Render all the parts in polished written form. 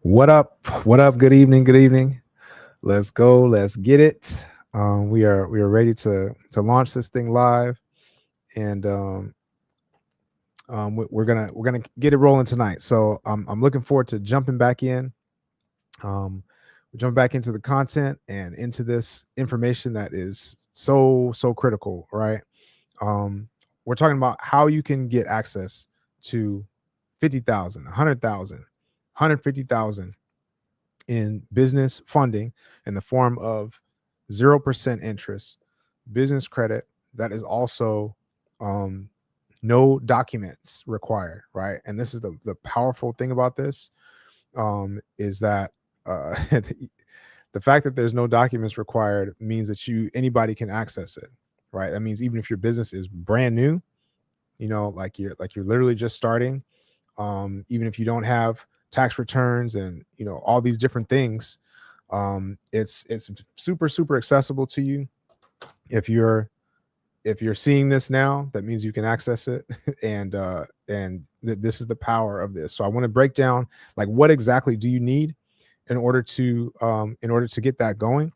What up? What up? Good evening. Good evening. Let's go. Let's get it. We are ready to launch this thing live, and we're gonna get it rolling tonight. So I'm looking forward to jumping back in. We're jumping back into the content and into this information that is so critical, right? Um, we're talking about how you can get access to 50,000, 100,000, 150,000 in business funding in the form of 0% interest, business credit that is also um, no documents required, right? And this is the powerful thing about this is that the fact that there's no documents required means that anybody can access it, right? That means even if your business is brand new, like you're literally just starting, even if you don't have tax returns and all these different things, it's super accessible to you. If you're seeing this now, that means you can access it. And this is the power of this. So I want to break down, like, what exactly do you need in order to get that going.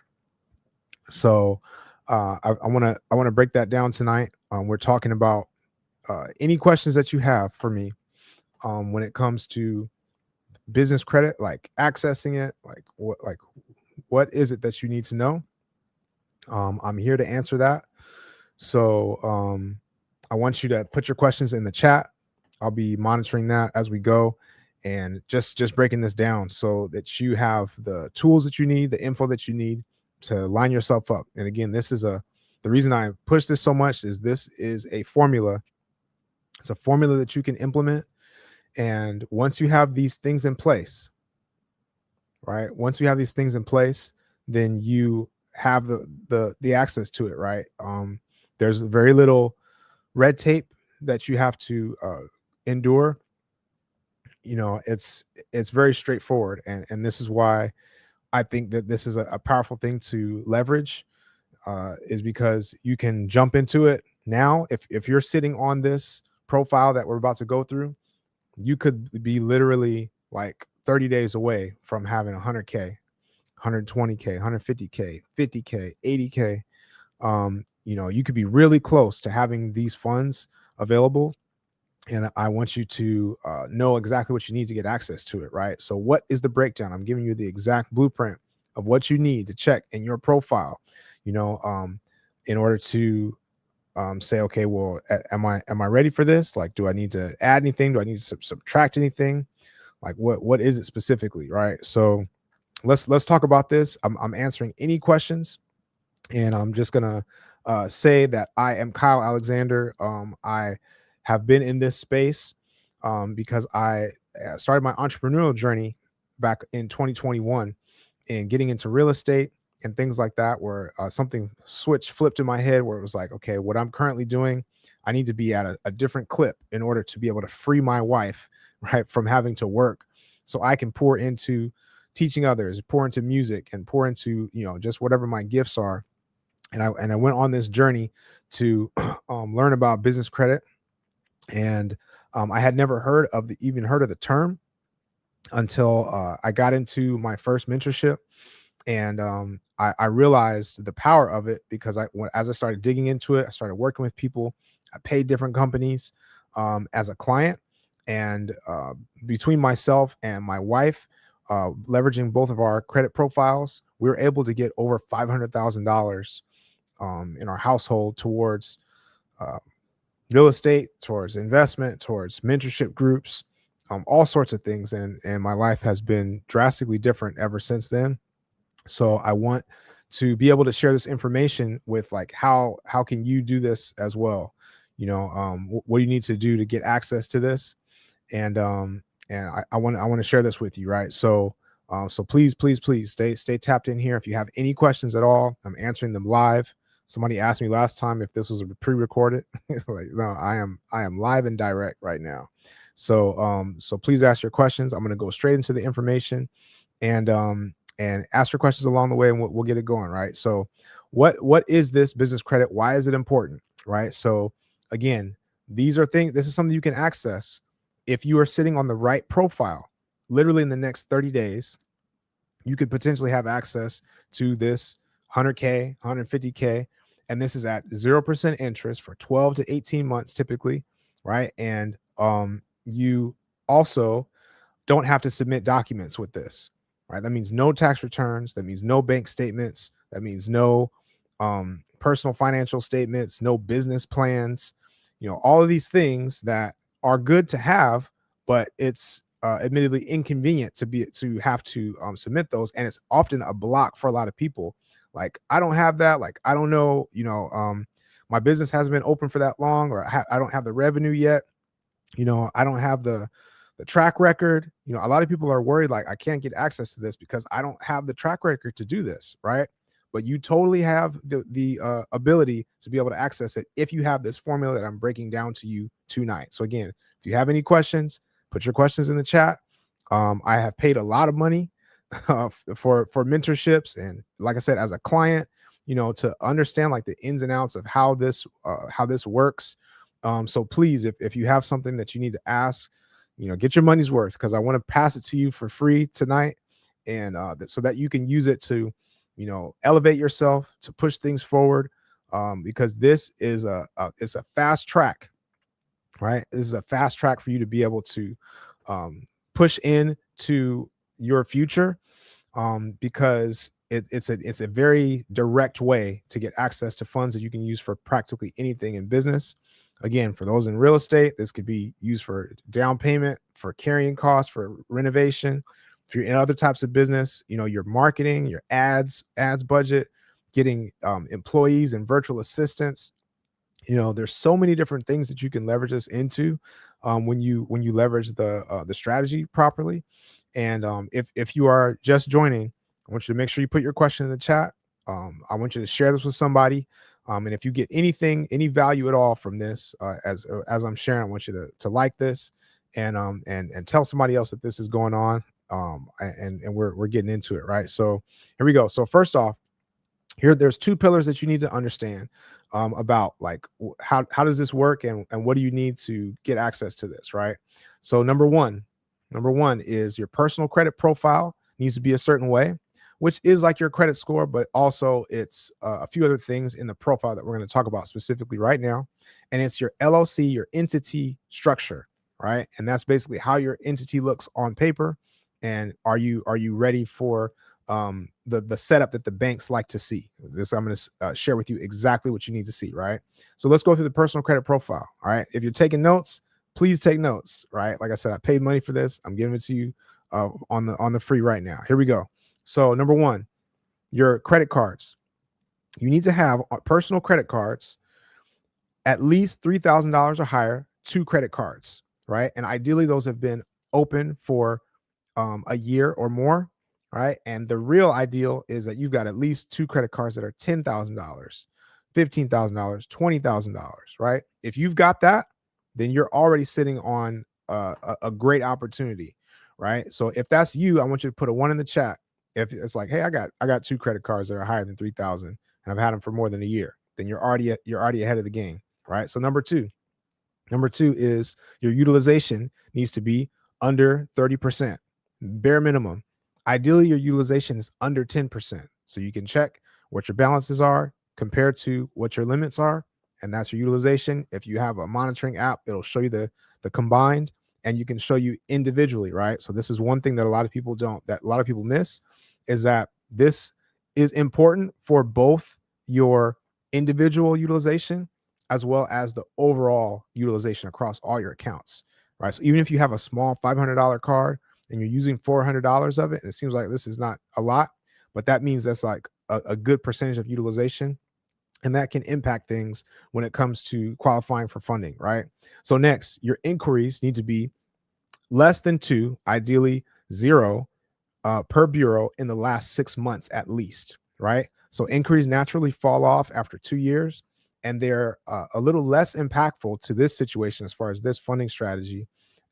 So I want to break that down tonight. We're talking about any questions that you have for me when it comes to business credit, like accessing it, like what is it that you need to know. I'm here to answer that. So I want you to put your questions in the chat. I'll be monitoring that as we go, and just breaking this down so that you have the tools that you need, the info that you need to line yourself up. And again, the reason I push this so much is this is a formula. It's a formula that you can implement. And once you have these things in place, right? Once you have these things in place, then you have the access to it, right? There's very little red tape that you have to endure. It's very straightforward, and this is why I think that this is a powerful thing to leverage, is because you can jump into it now. If you're sitting on this profile that we're about to go through, you could be literally like 30 days away from having 100K, 120K, 150K, 50K, 80K. You could be really close to having these funds available. And I want you to know exactly what you need to get access to it, right? So what is the breakdown? I'm giving you the exact blueprint of what you need to check in your profile, you know, um, in order to say, okay, well, am I ready for this? Like, do I need to add anything? Do I need to subtract anything? Like, what is it specifically, right? So let's talk about this. I'm answering any questions, and I'm just gonna say that I am Kyle Alexander. I have been in this space because I started my entrepreneurial journey back in 2021 and getting into real estate and things like that, where something switch flipped in my head where it was like, okay, what I'm currently doing, I need to be at a different clip in order to be able to free my wife, right, from having to work, so I can pour into teaching others, pour into music, and pour into just whatever my gifts are. And I went on this journey to learn about business credit, and I had never even heard of the term until I got into my first mentorship. And I realized the power of it because as I started digging into it, I started working with people. I paid different companies as a client, and between myself and my wife, leveraging both of our credit profiles, we were able to get over $500,000 in our household towards uh, real estate, towards investment, towards mentorship groups, all sorts of things. And my life has been drastically different ever since then. So I want to be able to share this information with, like, how can you do this as well? What do you need to do to get access to this? And I want to share this with you, right? So please stay tapped in here. If you have any questions at all, I'm answering them live. Somebody asked me last time if this was a pre-recorded. Like, no, I am live and direct right now. So please ask your questions. I'm going to go straight into the information, and ask your questions along the way, and we'll get it going, right? So what is this business credit? Why is it important, right? So again, this is something you can access if you are sitting on the right profile. literally in the next 30 days, you could potentially have access to this 100K, 150K. And this is at 0% interest for 12 to 18 months typically, right? And you also don't have to submit documents with this, right? That means no tax returns. That means no bank statements. That means no personal financial statements, no business plans, all of these things that are good to have, but it's admittedly inconvenient to have to submit those. And it's often a block for a lot of people. Like, I don't have that. Like, I don't know, my business hasn't been open for that long, or I don't have the revenue yet. I don't have the track record. A lot of people are worried, like, I can't get access to this because I don't have the track record to do this, right? But you totally have the ability to be able to access it if you have this formula that I'm breaking down to you tonight. So again, if you have any questions, put your questions in the chat. I have paid a lot of money for mentorships, and like I said, as a client, to understand like the ins and outs of how this works. So please, if you have something that you need to ask, get your money's worth, because I want to pass it to you for free tonight, and so that you can use it to, elevate yourself, to push things forward, because this is it's a fast track, right? This is a fast track for you to be able to push into your future, because it's a very direct way to get access to funds that you can use for practically anything in business. Again, for those in real estate, this could be used for down payment, for carrying costs, for renovation. If you're in other types of business, your marketing, your ads budget, getting employees and virtual assistants. There's so many different things that you can leverage this into when you leverage the strategy properly. And if you are just joining, I want you to make sure you put your question in the chat. I want you to share this with somebody. And if you get any value at all from this, as I'm sharing, I want you to like this, and tell somebody else that this is going on. And we're getting into it, right? So here we go. So first off, there's two pillars that you need to understand about, like, how does this work, and what do you need to get access to this, right? So number one is your personal credit profile needs to be a certain way, which is like your credit score, but also it's a few other things in the profile that we're going to talk about specifically right now. And it's your LLC, your entity structure, right? And that's basically how your entity looks on paper. And are you ready for the setup that the banks like to see? This, I'm going to share with you exactly what you need to see, right? So let's go through the personal credit profile. All right. If you're taking notes, please take notes, right? Like I said, I paid money for this. I'm giving it to you on the free right now. Here we go. So number one, your credit cards. You need to have personal credit cards, at least $3,000 or higher, 2 credit cards, right? And ideally those have been open for a year or more, right? And the real ideal is that you've got at least 2 credit cards that are $10,000, $15,000, $20,000, right? If you've got that, then you're already sitting on a great opportunity, right? So if that's you, I want you to put a 1 in the chat. If it's like, hey, I got 2 credit cards that are higher than 3,000, and I've had them for more than a year, then you're already ahead of the game, right? So number two is your utilization needs to be under 30%, bare minimum. Ideally, your utilization is under 10%. So you can check what your balances are compared to what your limits are, and that's your utilization. If you have a monitoring app, it'll show you the combined, and you can show you individually, right? So this is one thing that a lot of people miss, is that this is important for both your individual utilization as well as the overall utilization across all your accounts, right? So even if you have a small $500 card and you're using $400 of it, and it seems like this is not a lot, but that means that's like a good percentage of utilization, and that can impact things when it comes to qualifying for funding, right? So next, your inquiries need to be less than 2, ideally 0, per bureau in the last 6 months at least, right? So inquiries naturally fall off after 2 years, and they're a little less impactful to this situation as far as this funding strategy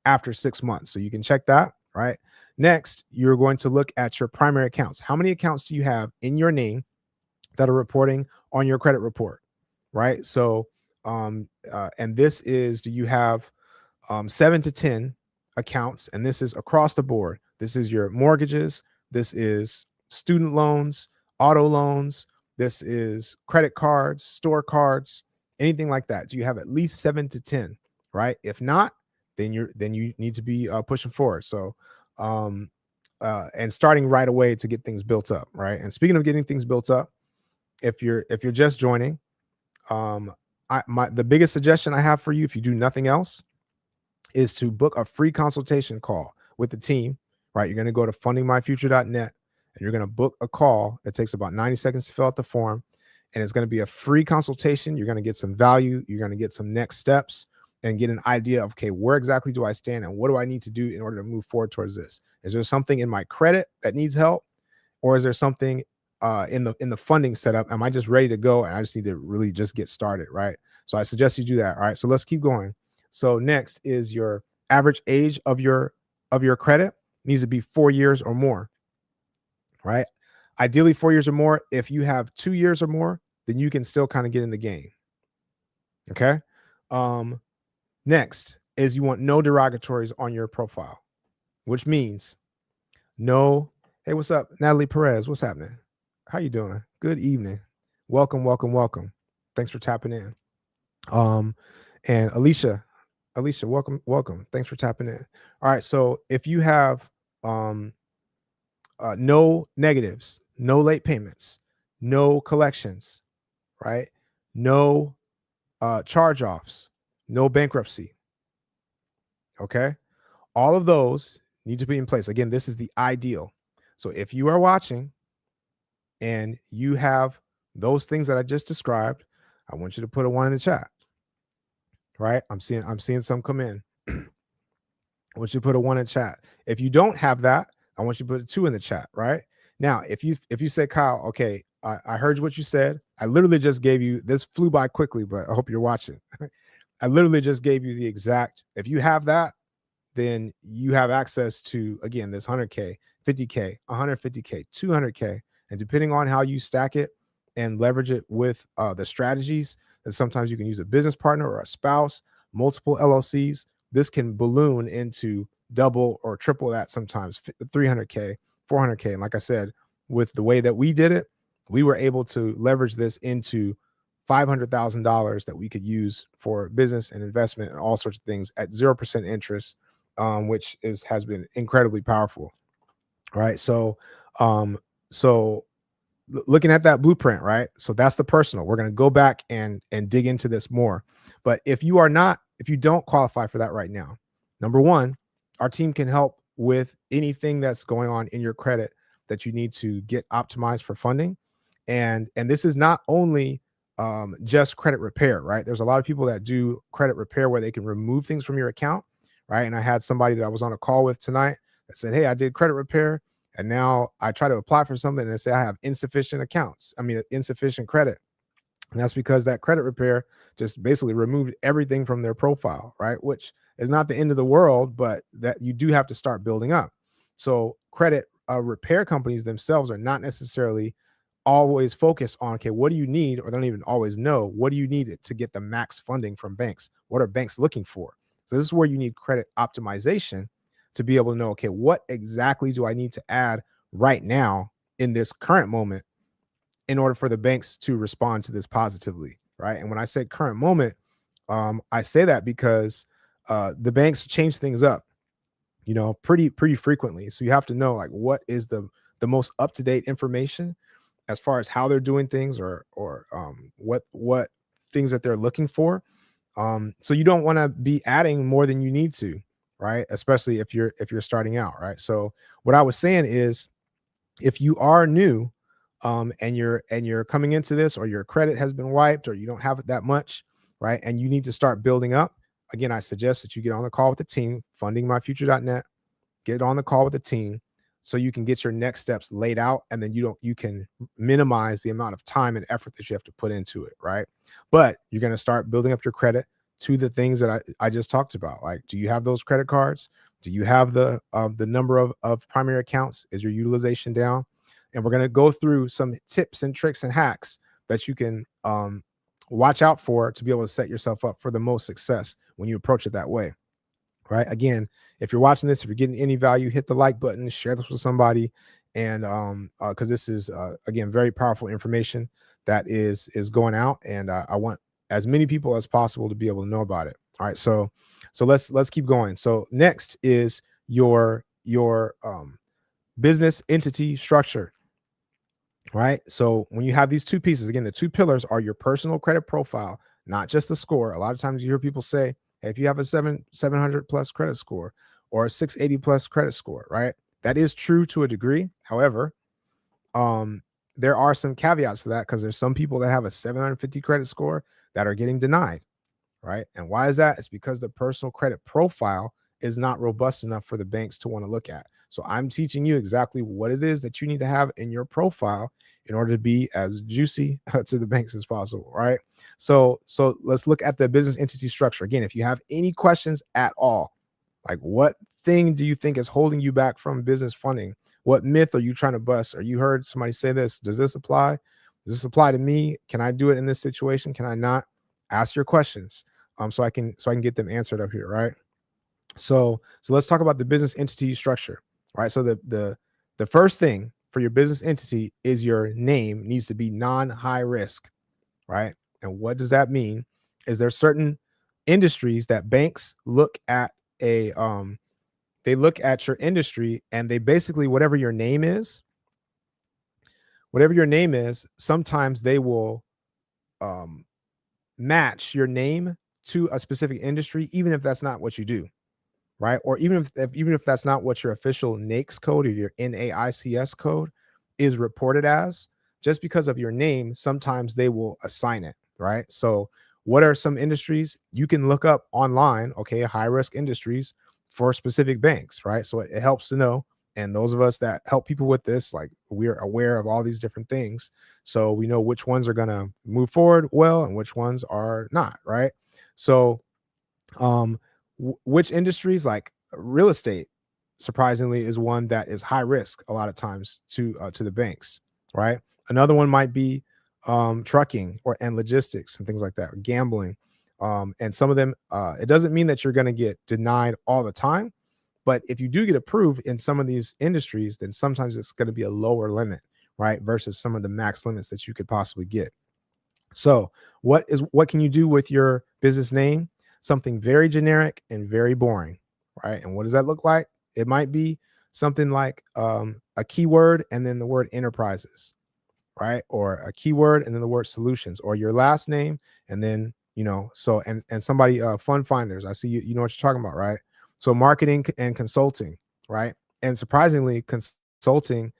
after 6 months. So you can check that, right? Next, you're going to look at your primary accounts. How many accounts do you have in your name that are reporting on your credit report, right? So, and this is, do you have 7 to 10 accounts? And this is across the board. This is your mortgages. This is student loans, auto loans. This is credit cards, store cards, anything like that. Do you have at least 7 to 10, right? If not, then you need to be pushing forward. So, um, and starting right away to get things built up, right? And speaking of getting things built up, if you're just joining, um, the biggest suggestion I have for you, if you do nothing else, is to book a free consultation call with the team, right? You're going to go to fundingmyfuture.net and you're going to book a call. It takes about 90 seconds to fill out the form, and it's going to be a free consultation. You're going to get some value. You're going to get some next steps and get an idea of, okay, where exactly do I stand and what do I need to do in order to move forward towards this? Is there something in my credit that needs help? Or is there something in the funding setup? Am I just ready to go and I just need to really just get started, right? So I suggest you do that. All right. So let's keep going. So next is your average age of your credit needs to be 4 years or more, right? Ideally 4 years or more. If you have 2 years or more, then you can still kind of get in the game. Okay. Next is you want no derogatories on your profile, which means no. Hey, what's up, Natalie Perez? What's happening? How you doing? Good evening. Welcome, welcome, welcome. Thanks for tapping in. And Alicia, welcome, welcome. Thanks for tapping in. All right. So if you have no negatives, no late payments, no collections, right? No charge-offs, no bankruptcy. Okay. All of those need to be in place. Again, this is the ideal. So if you are watching and you have those things that I just described, I want you to put a 1 in the chat. Right? I'm seeing some come in. I want you to put a 1 in chat. If you don't have that, I want you to put a 2 in the chat. Right? Now, if you say, Kyle, okay, I heard what you said. I literally just gave you, this flew by quickly, but I hope you're watching. I literally just gave you the exact, if you have that, then you have access to, again, this 100K, 50K, 150K, 200K. And depending on how you stack it and leverage it with the strategies, that sometimes you can use a business partner or a spouse, multiple LLCs, this can balloon into double or triple that, sometimes 300K, 400K. And like I said, with the way that we did it, we were able to leverage this into $500,000 that we could use for business and investment and all sorts of things at 0% interest, which has been incredibly powerful. Right. So, looking at that blueprint, right? So that's the personal. We're going to go back and dig into this more. But if you don't qualify for that right now, number one, our team can help with anything that's going on in your credit that you need to get optimized for funding. And this is not only just credit repair, right? There's a lot of people that do credit repair where they can remove things from your account, right? And I had somebody that I was on a call with tonight that said, hey, I did credit repair, and now I try to apply for something and they say I have insufficient credit. And that's because that credit repair just basically removed everything from their profile, right? Which is not the end of the world, but that you do have to start building up. So credit repair companies themselves are not necessarily always focused on, okay, what do you need? Or they don't even always know, what do you need to get the max funding from banks? What are banks looking for? So this is where you need credit optimization to be able to know, okay, what exactly do I need to add right now in this current moment in order for the banks to respond to this positively, right? And when I say current moment, I say that because the banks change things up, pretty frequently. So you have to know, like, what is the most up-to-date information as far as how they're doing things, or what things that they're looking for. So you don't want to be adding more than you need to, right? Especially if you're starting out, right? So what I was saying is, if you are new, and you're coming into this, or your credit has been wiped, or you don't have it that much, right? And you need to start building up. Again, I suggest that you get on the call with the team, fundingmyfuture.net, get on the call with the team so you can get your next steps laid out, and then you can minimize the amount of time and effort that you have to put into it, right? But you're going to start building up your credit to the things that I just talked about. Like, do you have those credit cards? Do you have the number of primary accounts? Is your utilization down? And we're going to go through some tips and tricks and hacks that you can watch out for to be able to set yourself up for the most success when you approach it that way, right? Again, if you're watching this, if you're getting any value, hit the like button, share this with somebody, and because this is again very powerful information that is going out, and I want as many people as possible to be able to know about it. All right, so let's keep going. So next is your business entity structure. Right. So when you have these two pieces, again, the two pillars are your personal credit profile, not just the score. A lot of times you hear people say, hey, if you have a 700 plus credit score or a 680 plus credit score, right? That is true to a degree. However, um, there are some caveats to that because there's some people that have a 750 credit score that are getting denied, right? And why is that? It's because the personal credit profile is not robust enough for the banks to want to look at. So I'm teaching you exactly what it is that you need to have in your profile in order to be as juicy to the banks as possible, right? So let's look at the business entity structure. Again, if you have any questions at all, like what thing do you think is holding you back from business funding? What myth are you trying to bust? Or you heard somebody say this? Does this apply? Does this apply to me? Can I do it in this situation? Can I not? Ask your questions so I can get them answered up here, right? So let's talk about the business entity structure. Right. So the first thing for your business entity is your name needs to be non-high risk, right? And what does that mean? Is there certain industries that banks look at a they look at your industry and they basically whatever your name is, sometimes they will um match your name to a specific industry, even if that's not what you do, right? Or even if that's not what your official NAICS code or your NAICS code is reported as, just because of your name, sometimes they will assign it, right? So what are some industries you can look up online? Okay, high risk industries for specific banks, right? So it helps to know. And those of us that help people with this, like we're aware of all these different things. So we know which ones are going to move forward well and which ones are not, right? So um which industries, like real estate, surprisingly, is one that is high risk a lot of times to the banks, right? Another one might be trucking or and logistics and things like that, or gambling. And some of them, it doesn't mean that you're going to get denied all the time, but if you do get approved in some of these industries, then sometimes it's going to be a lower limit, right, versus some of the max limits that you could possibly get. So, what can you do with your business name? Something very generic and very boring, right? And what does that look like? It might be something like a keyword and then the word enterprises, right? Or a keyword and then the word solutions, or your last name and then and somebody fund finders. I see you know what you're talking about, right? So marketing and consulting, right? And surprisingly, consulting,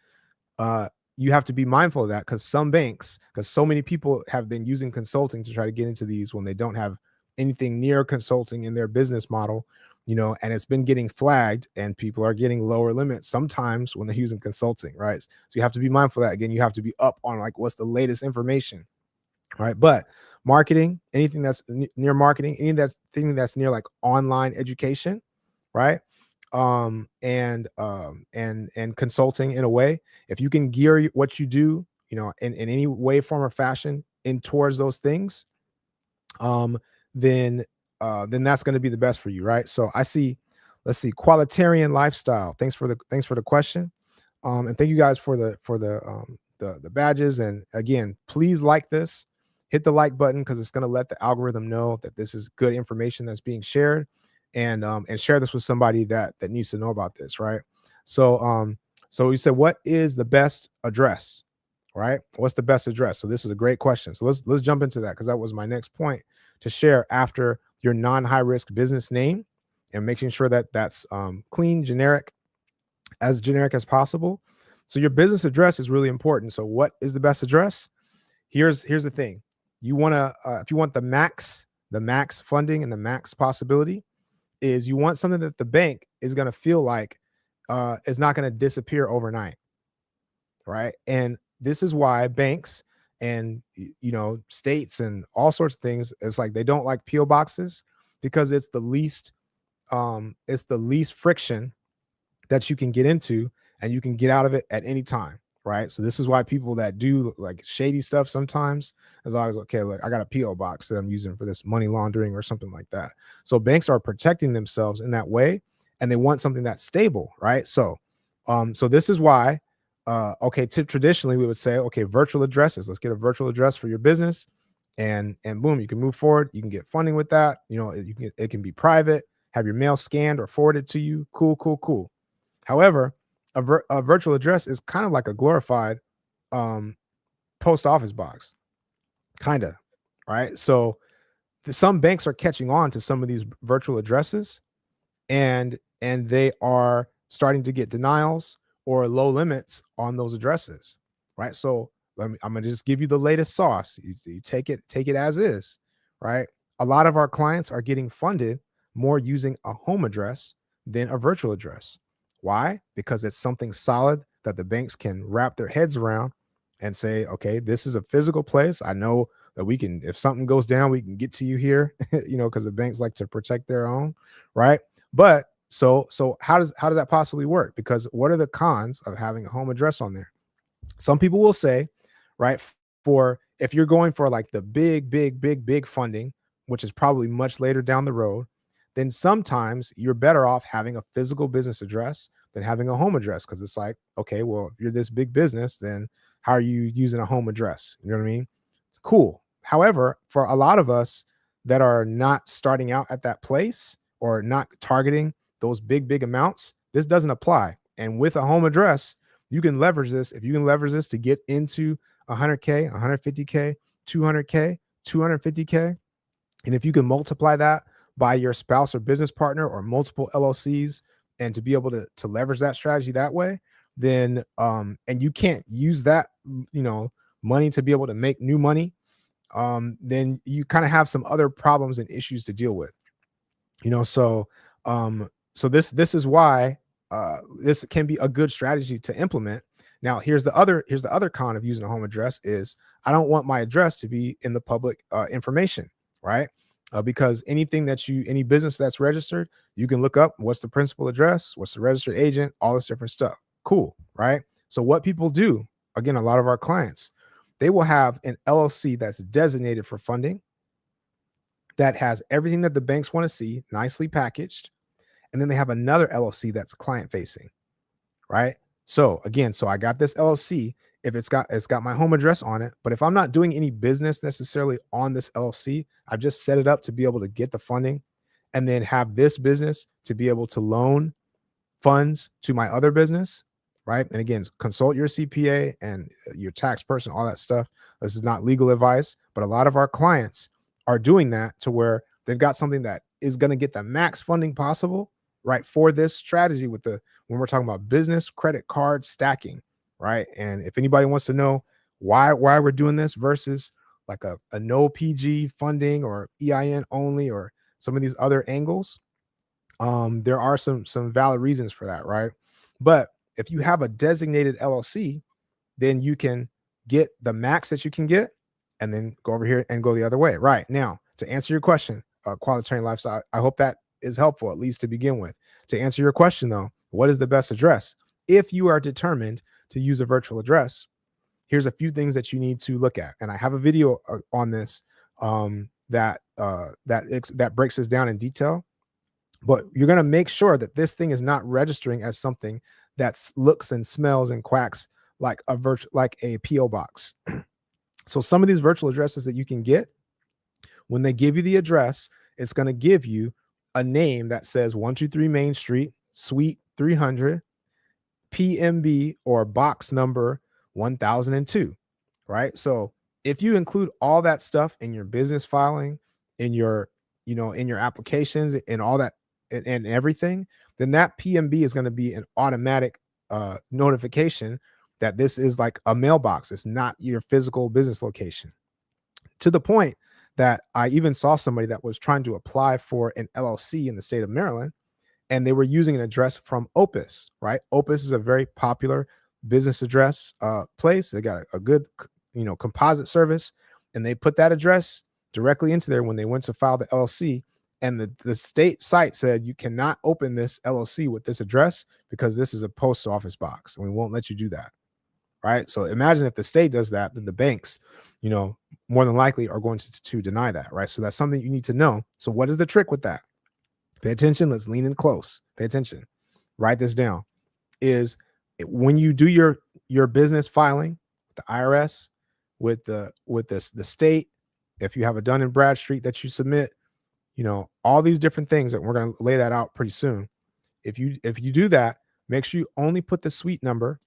uh, you have to be mindful of that because some banks, because so many people have been using consulting to try to get into these when they don't have anything near consulting in their business model, and it's been getting flagged and people are getting lower limits sometimes when they're using consulting, right? So you have to be mindful of that. Again, you have to be up on like what's the latest information, right? But marketing, anything that's near marketing, anything that's near like online education, right? And consulting in a way, if you can gear what you do, in any way, form, or fashion in towards those things, um, then then that's going to be the best for you, right? So I see, let's see, qualitarian lifestyle. Thanks for the question. And thank you guys for the badges. And again, please like this, hit the like button because it's going to let the algorithm know that this is good information that's being shared, and share this with somebody that needs to know about this, right? So you said, what is the best address, right? What's the best address? So this is a great question. So let's jump into that because that was my next point to share after your non-high risk business name and making sure that that's clean, generic as possible. So your business address is really important. So what is the best address? Here's the thing. You want to if you want the max funding and the max possibility, is you want something that the bank is going to feel like is not going to disappear overnight, right? And this is why banks and states and all sorts of things, it's like they don't like PO boxes because it's the least friction that you can get into and you can get out of it at any time, right? So this is why people that do like shady stuff sometimes is always okay. Like I got a PO box that I'm using for this money laundering or something like that. So banks are protecting themselves in that way, and they want something that's stable, right? So this is why. Okay, traditionally we would say, okay, virtual addresses. Let's get a virtual address for your business, and boom, you can move forward. You can get funding with that. You know, it can be private. Have your mail scanned or forwarded to you. Cool, cool, cool. However, a virtual address is kind of like a glorified um, post office box, kind of, right? So some banks are catching on to some of these virtual addresses, and they are starting to get denials or low limits on those addresses, right? So I'm gonna just give you the latest sauce. You take it as is, right? A lot of our clients are getting funded more using a home address than a virtual address. Why? Because it's something solid that the banks can wrap their heads around and say, okay, this is a physical place. I know that we can, if something goes down, we can get to you here, because the banks like to protect their own, right? But so how does that possibly work? Because what are the cons of having a home address on there? Some people will say, right, for if you're going for like the big funding, which is probably much later down the road, then sometimes you're better off having a physical business address than having a home address. Because it's like, okay, well, if you're this big business, then how are you using a home address? You know what I mean? Cool. However, for a lot of us that are not starting out at that place or not targeting those big amounts, this doesn't apply. And with a home address, you can leverage this. If you can leverage this to get into 100K, 150K, 200K, 250K, and if you can multiply that by your spouse or business partner or multiple LLCs, and to be able to leverage that strategy that way, then and you can't use that, money to be able to make new money, then you kind of have some other problems and issues to deal with. So this is why this can be a good strategy to implement. Now here's the other con of using a home address is I don't want my address to be in the public information, right? Because any business that's registered, you can look up what's the principal address, what's the registered agent, all this different stuff. Cool, right? So what people do, again, a lot of our clients, they will have an LLC that's designated for funding, that has everything that the banks want to see, nicely packaged. And then they have another LLC that's client facing, right? So again, I got this LLC. If it's got my home address on it, but if I'm not doing any business necessarily on this LLC, I've just set it up to be able to get the funding and then have this business to be able to loan funds to my other business, right? And again, consult your CPA and your tax person, all that stuff. This is not legal advice, but a lot of our clients are doing that to where they've got something that is going to get the max funding possible, right? For this strategy when we're talking about business credit card stacking, right? And if anybody wants to know why we're doing this versus like a no PG funding or EIN only or some of these other angles, there are some valid reasons for that, right? But if you have a designated LLC, then you can get the max that you can get and then go over here and go the other way. Right now, to answer your question, quality lifestyle, I hope that is helpful, at least to begin with. To answer your question though, what is the best address? If you are determined to use a virtual address, here's a few things that you need to look at. And I have a video on this that breaks this down in detail. But you're going to make sure that this thing is not registering as something that looks and smells and quacks like a PO box. So some of these virtual addresses that you can get, when they give you the address, it's going to give you a name that says 123 Main Street, Suite 300, PMB or box number 1002, right? So if you include all that stuff in your business filing, in your, in your applications and all that and everything, then that PMB is going to be an automatic notification that this is like a mailbox. It's not your physical business location. To the point that I even saw somebody that was trying to apply for an LLC in the state of Maryland, and they were using an address from Opus, right? Opus is a very popular business address place. They got a good, composite service, and they put that address directly into there when they went to file the LLC. And the state site said, you cannot open this LLC with this address because this is a post office box, and we won't let you do that. right? So imagine if the state does that, then the banks, you know, more than likely are going to deny that, right? So that's something you need to know. So what is the trick with that? Pay attention. Let's lean in close. Pay attention. Write this down. Is when you do your business filing, the IRS, with the state, if you have a Dun and Bradstreet that you submit, you know, all these different things that we're going to lay that out pretty soon. If you do that, make sure you only put the suite number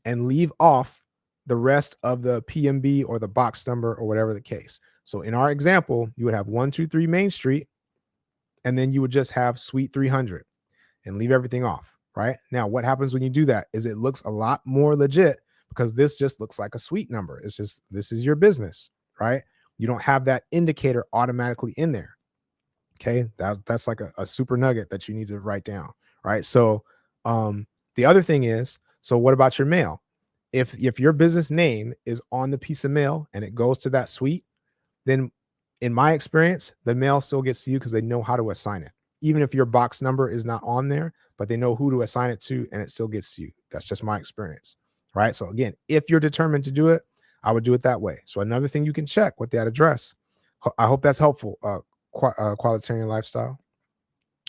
and leave off the rest of the PMB or the box number or whatever the case. So in our example, you would have 123 Main Street, and then you would just have suite 300 and leave everything off. Right now, what happens when you do that is it looks a lot more legit because this just looks like a suite number. It's just, this is your business, right? You don't have that indicator automatically in there. Okay, that's like a super nugget that you need to write down, right? So the other thing is, so what about your mail? If your business name is on the piece of mail and it goes to that suite, then in my experience, the mail still gets to you because they know how to assign it. Even if your box number is not on there, but they know who to assign it to and it still gets to you. That's just my experience, right? So again, if you're determined to do it, I would do it that way. So another thing you can check with that address. I hope that's helpful. Qualitarian lifestyle.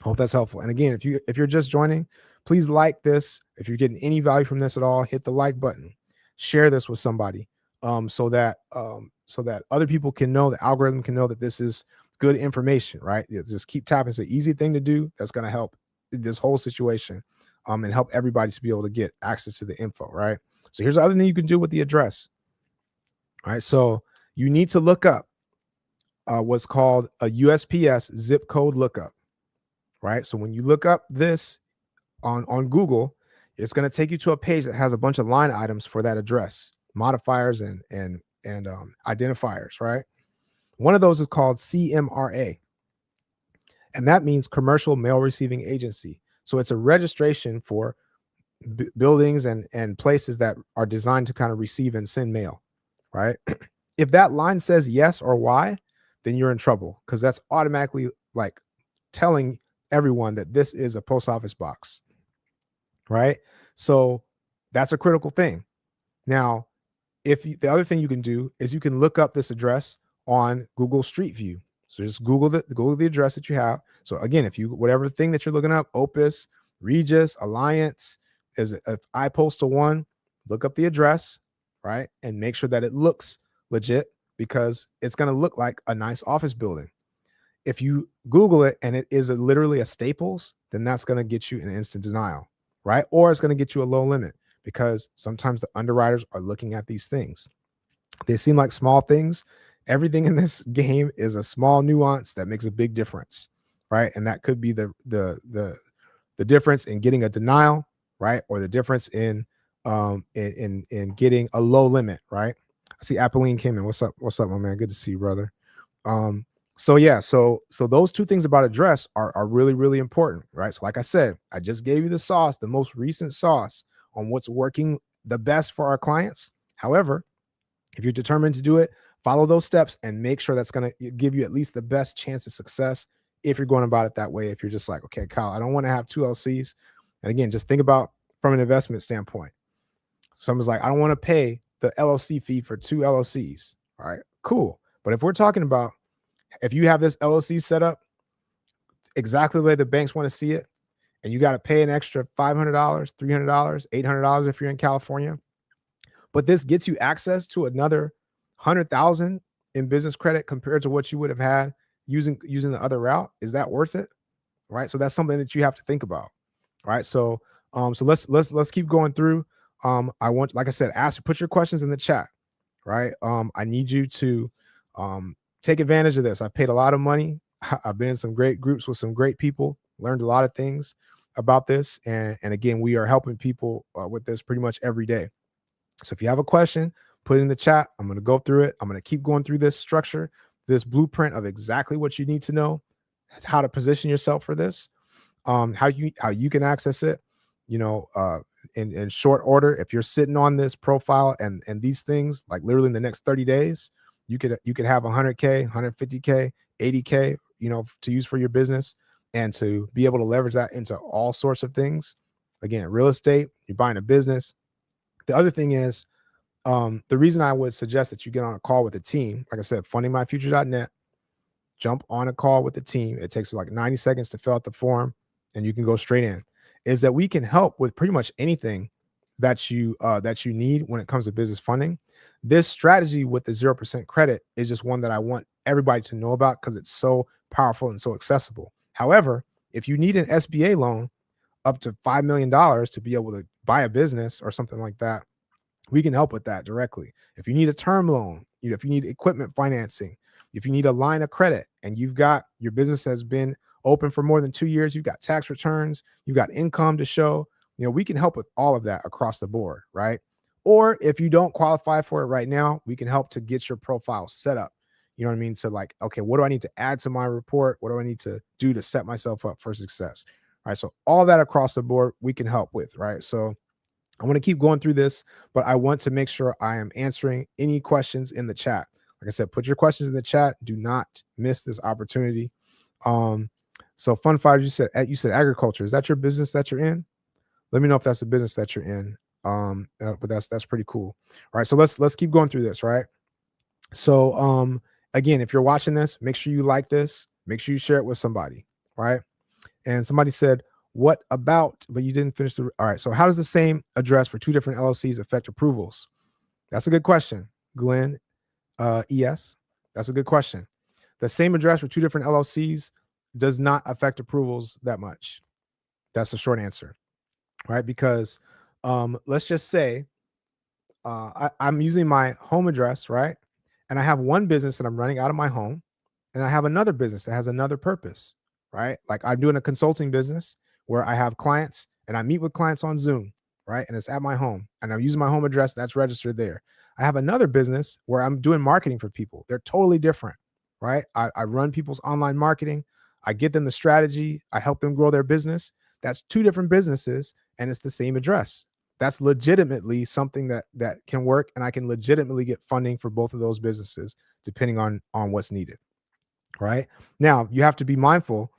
Hope that's helpful. And again, if you're just joining, please like this. If you're getting any value from this at all, hit the like button. Share this with somebody, so that other people can know, the algorithm can know that this is good information, right? Just keep tapping. It's an easy thing to do that's going to help this whole situation, and help everybody to be able to get access to the info, right? So here's the other thing you can do with the address. All right, so you need to look up what's called a USPS zip code lookup, right? So when you look up this on Google, it's going to take you to a page that has a bunch of line items for that address, modifiers and identifiers, right? One of those is called CMRA, and that means Commercial Mail Receiving Agency. So it's a registration for buildings and places that are designed to kind of receive and send mail, right? If that line says yes or Y, then you're in trouble because that's automatically like telling everyone that this is a post office box, right? So that's a critical thing. Now, the other thing you can do is you can look up this address on Google Street View. So just Google the address that you have. So again, whatever thing that you're looking up, Opus, Regis, Alliance, if I post to one, look up the address, right? And make sure that it looks legit because it's going to look like a nice office building. If you Google it and it is literally a Staples, then that's going to get you an instant denial, right? Or it's going to get you a low limit because sometimes the underwriters are looking at these things. They seem like small things. Everything in this game is a small nuance that makes a big difference, right? And that could be the difference in getting a denial, right? Or the difference in getting a low limit, right? I see Apolline came in. What's up, my man? Good to see you, brother. So yeah, so those two things about address are really, really important, right? So like I said, I just gave you the sauce, the most recent sauce on what's working the best for our clients. However, if you're determined to do it, follow those steps and make sure that's going to give you at least the best chance of success if you're going about it that way. If you're just like, okay, Kyle, I don't want to have two LCs. And again, just think about from an investment standpoint. Someone's like, I don't want to pay the LLC fee for two LLCs. All right, cool. But if we're talking about, if you have this LLC set up exactly the way the banks want to see it, and you got to pay an extra $500, $300, $800 if you're in California, but this gets you access to another 100,000 in business credit compared to what you would have had using the other route, is that worth it? Right? So that's something that you have to think about. Right? So let's keep going through. I want, like I said, put your questions in the chat. Right? I need you to take advantage of this. I've paid a lot of money. I've been in some great groups with some great people, learned a lot of things about this. And again, we are helping people with this pretty much every day. So if you have a question, put it in the chat. I'm going to go through it. I'm going to keep going through this structure, this blueprint of exactly what you need to know, how to position yourself for this, how you can access it, in short order. If you're sitting on this profile and these things, like literally in the next 30 days, you could have 100K, 150K, 80K, to use for your business and to be able to leverage that into all sorts of things. Again, real estate, you're buying a business, The other thing is, the reason I would suggest that you get on a call with a team, like I said, fundingmyfuture.net, jump on a call with the team. It takes like 90 seconds to fill out the form and you can go straight in. Is that we can help with pretty much anything that you need when it comes to business funding. This strategy with the 0% credit is just one that I want everybody to know about because it's so powerful and so accessible. However, if you need an SBA loan up to $5 million to be able to buy a business or something like that, we can help with that directly. If you need a term loan, if you need equipment financing, if you need a line of credit and you've got your business has been open for more than 2 years, you've got tax returns, you've got income to show, we can help with all of that across the board, right? Or if you don't qualify for it right now, we can help to get your profile set up. You know what I mean? So like, okay, what do I need to add to my report? What do I need to do to set myself up for success? All right. So all that across the board, we can help with, right? So I want to keep going through this, but I want to make sure I am answering any questions in the chat. Like I said, put your questions in the chat. Do not miss this opportunity. So Fun Fighters, you said agriculture. Is that your business that you're in? Let me know if that's a business that you're in. But that's pretty cool. All right, so let's keep going through this, right? So again, if you're watching this, make sure you like this. Make sure you share it with somebody, right? And somebody said, what about, but you didn't finish all right. So how does the same address for two different LLCs affect approvals? That's a good question, Glenn. ES. That's a good question. The same address for two different LLCs does not affect approvals that much. That's the short answer, right? Because let's just say I'm using my home address, right? And I have one business that I'm running out of my home, and I have another business that has another purpose, right? Like I'm doing a consulting business where I have clients and I meet with clients on Zoom, right? And it's at my home, and I'm using my home address that's registered there. I have another business where I'm doing marketing for people. They're totally different, right? I run people's online marketing. I get them the strategy. I help them grow their business. That's two different businesses, and it's the same address. That's legitimately something that can work, and I can legitimately get funding for both of those businesses depending on what's needed. Right now, you have to be mindful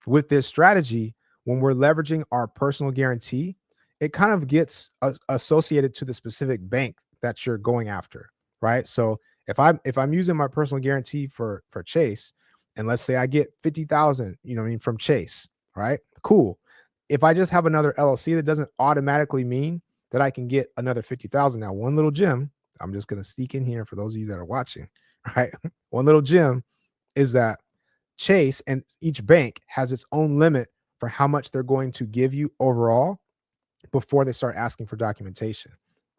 with this strategy when we're leveraging our personal guarantee. It kind of gets associated to the specific bank that you're going after, right? So if I'm using my personal guarantee for Chase, and let's say I get 50,000, from Chase, right? Cool. If I just have another LLC, that doesn't automatically mean that I can get another 50,000. Now, one little gem, I'm just going to sneak in here for those of you that are watching, right? One little gem is that Chase and each bank has its own limit for how much they're going to give you overall before they start asking for documentation,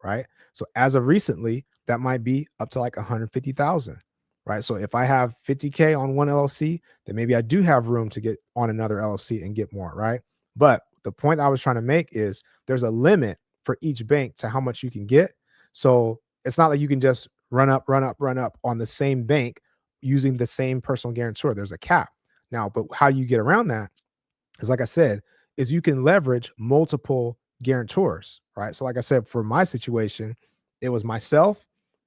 right? So as of recently, that might be up to like 150,000, right? So if I have 50K on one LLC, then maybe I do have room to get on another LLC and get more, right? But the point I was trying to make is there's a limit for each bank to how much you can get. So it's not like you can just run up on the same bank using the same personal guarantor. There's a cap. Now, but how you get around that is, like I said, is you can leverage multiple guarantors, right? So like I said, for my situation, it was myself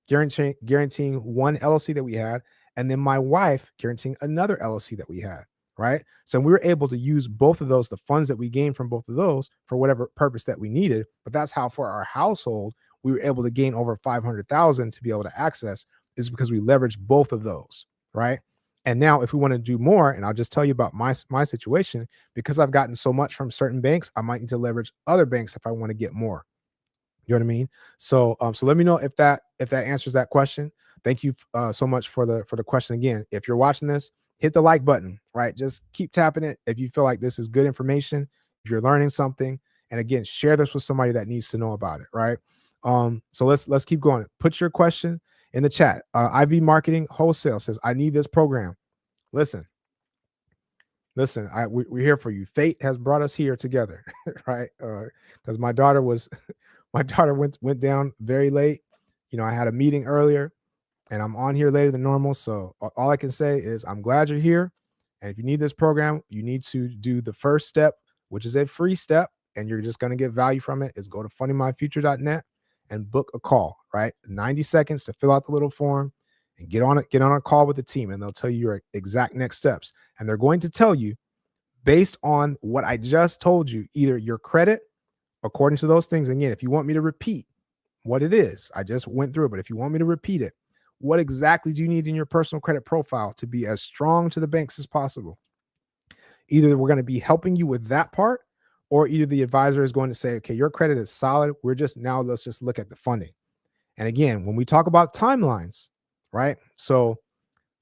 guaranteeing one LLC that we had, and then my wife guaranteeing another LLC that we had, right? So we were able to use both of those, the funds that we gained from both of those, for whatever purpose that we needed. But that's how for our household, we were able to gain over 500,000 to be able to access, is because we leveraged both of those, right? And now if we want to do more, and I'll just tell you about my situation, because I've gotten so much from certain banks, I might need to leverage other banks if I want to get more. You know what I mean? So so let me know if that answers that question. Thank you so much for the question. Again, if you're watching this, hit the like button, right? Just keep tapping it if you feel like this is good information, if you're learning something. And again, share this with somebody that needs to know about it, right? So let's keep going. Put your question in the chat. IV Marketing Wholesale says, I need this program. Listen, we're here for you. Fate has brought us here together, right? Because my daughter went down very late. I had a meeting earlier, and I'm on here later than normal. So all I can say is I'm glad you're here. And if you need this program, you need to do the first step, which is a free step, and you're just going to get value from it, is go to fundingmyfuture.net and book a call, right? 90 seconds to fill out the little form and get on a call with the team, and they'll tell you your exact next steps. And they're going to tell you, based on what I just told you, either your credit, according to those things. Again, if you want me to repeat what it is. I just went through it, but if you want me to repeat it, what exactly do you need in your personal credit profile to be as strong to the banks as possible? Either we're going to be helping you with that part, or either the advisor is going to say, okay, your credit is solid. Let's just look at the funding. And again, when we talk about timelines, right? So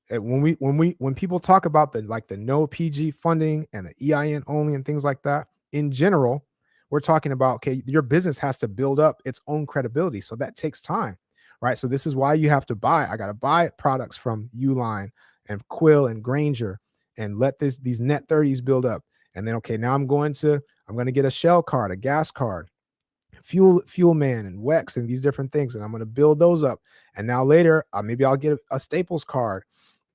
when people talk about the no PG funding and the EIN only and things like that, in general, we're talking about, okay, your business has to build up its own credibility. So that takes time, right? So this is why you have to I got to buy products from Uline and Quill and Granger and let these net 30s build up. And then, okay, now I'm going to get a Shell card, a gas card, Fuel Man and Wex and these different things. And I'm going to build those up. And now later, maybe I'll get a Staples card,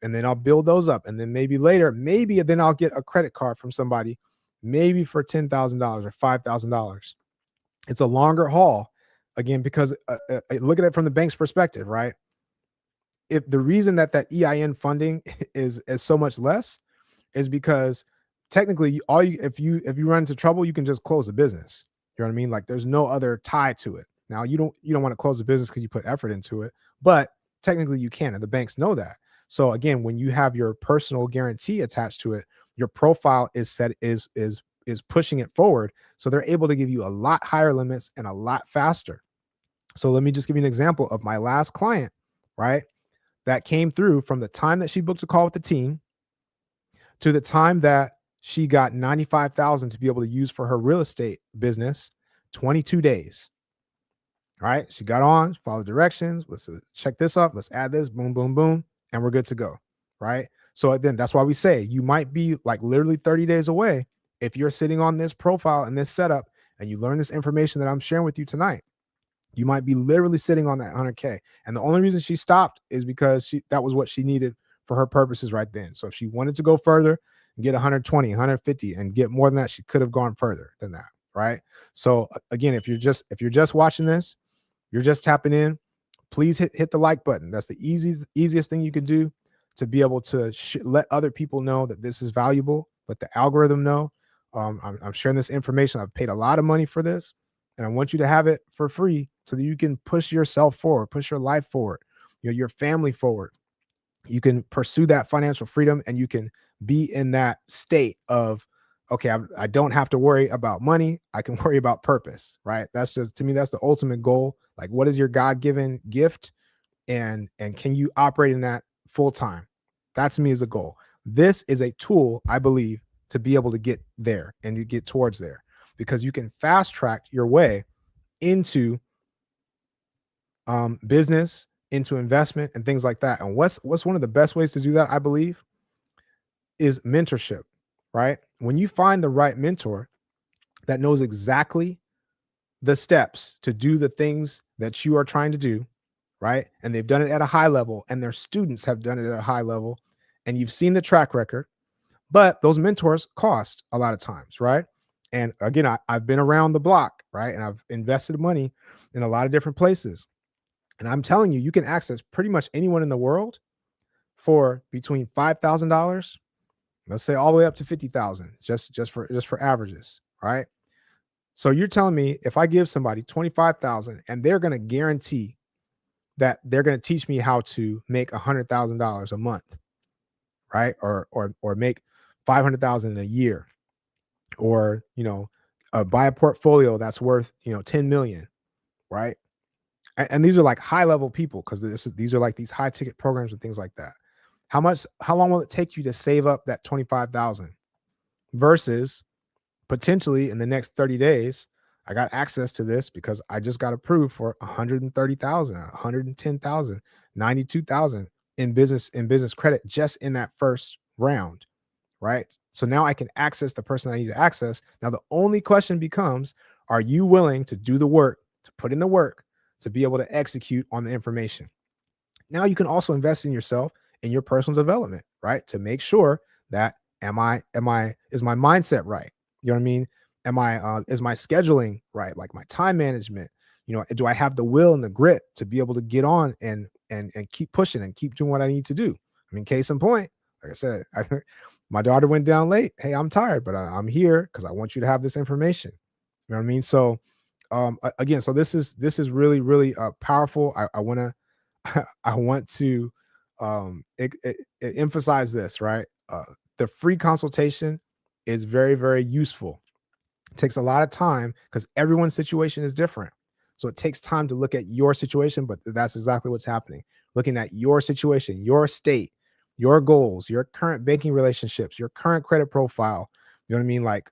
and then I'll build those up. And then maybe later, then I'll get a credit card from somebody, maybe for $10,000 or $5,000. It's a longer haul, again, because look at it from the bank's perspective, right? If the reason that EIN funding is so much less is because technically if you run into trouble, you can just close the business. You know what I mean? Like there's no other tie to it. Now you don't want to close the business because you put effort into it, but technically you can, and the banks know that. So again, when you have your personal guarantee attached to it, your profile is pushing it forward. So they're able to give you a lot higher limits and a lot faster. So let me just give you an example of my last client, right? That came through from the time that she booked a call with the team to the time that she got $95,000 to be able to use for her real estate business, 22 days. All right. She got on, followed directions. Let's check this up. Let's add this. Boom, boom, boom. And we're good to go. Right. So then that's why we say you might be like literally 30 days away if you're sitting on this profile and this setup and you learn this information that I'm sharing with you tonight. You might be literally sitting on that 100K. And the only reason she stopped is because that was what she needed for her purposes right then. So if she wanted to go further and get 120, 150 and get more than that, she could have gone further than that. Right. So again, if you're just watching this, you're just tapping in, please hit the like button. That's the easiest thing you can do to be able to let other people know that this is valuable. Let the algorithm know. I'm sharing this information. I've paid a lot of money for this, and I want you to have it for free so that you can push yourself forward, push your life forward, your family forward. You can pursue that financial freedom, and you can be in that state of, okay, I don't have to worry about money. I can worry about purpose, right? That's just, to me, that's the ultimate goal. Like, what is your God-given gift? And can you operate in that full time? That to me is a goal. This is a tool, I believe, to be able to get there and to get towards there, because you can fast track your way into business, into investment and things like that. And what's one of the best ways to do that, I believe, is mentorship, right? When you find the right mentor that knows exactly the steps to do the things that you are trying to do, right? And they've done it at a high level, and their students have done it at a high level, and you've seen the track record. But those mentors cost a lot of times, right? And again, I've been around the block, right? And I've invested money in a lot of different places. And I'm telling you, you can access pretty much anyone in the world for between $5,000, let's say all the way up to 50,000, just for averages, right? So you're telling me if I give somebody 25,000 and they're going to guarantee that they're going to teach me how to make $100,000 a month, right? Or make 500,000 in a year, or, buy a portfolio that's worth, 10 million, right? And these are like high level people, because these are like these high ticket programs and things like that. How long will it take you to save up that 25,000 versus potentially in the next 30 days, I got access to this because I just got approved for 130,000, 110,000, 92,000 in business credit just in that first round, right? So now I can access the person I need to access. Now the only question becomes, are you willing to do the work, to put in the work, to be able to execute on the information? Now you can also invest in yourself, in your personal development, right? To make sure that is my mindset right? You know what I mean? Is my scheduling right? Like my time management, do I have the will and the grit to be able to get on and keep pushing and keep doing what I need to do? I mean, case in point, like I said, my daughter went down late. Hey, I'm tired, but I'm here because I want you to have this information. You know what I mean? So Again, so this is really really powerful. I want to I want to emphasize this, right? The free consultation is very very useful. It takes a lot of time because everyone's situation is different. So it takes time to look at your situation, but that's exactly what's happening. Looking at your situation, your state, your goals, your current banking relationships, your current credit profile. You know what I mean? Like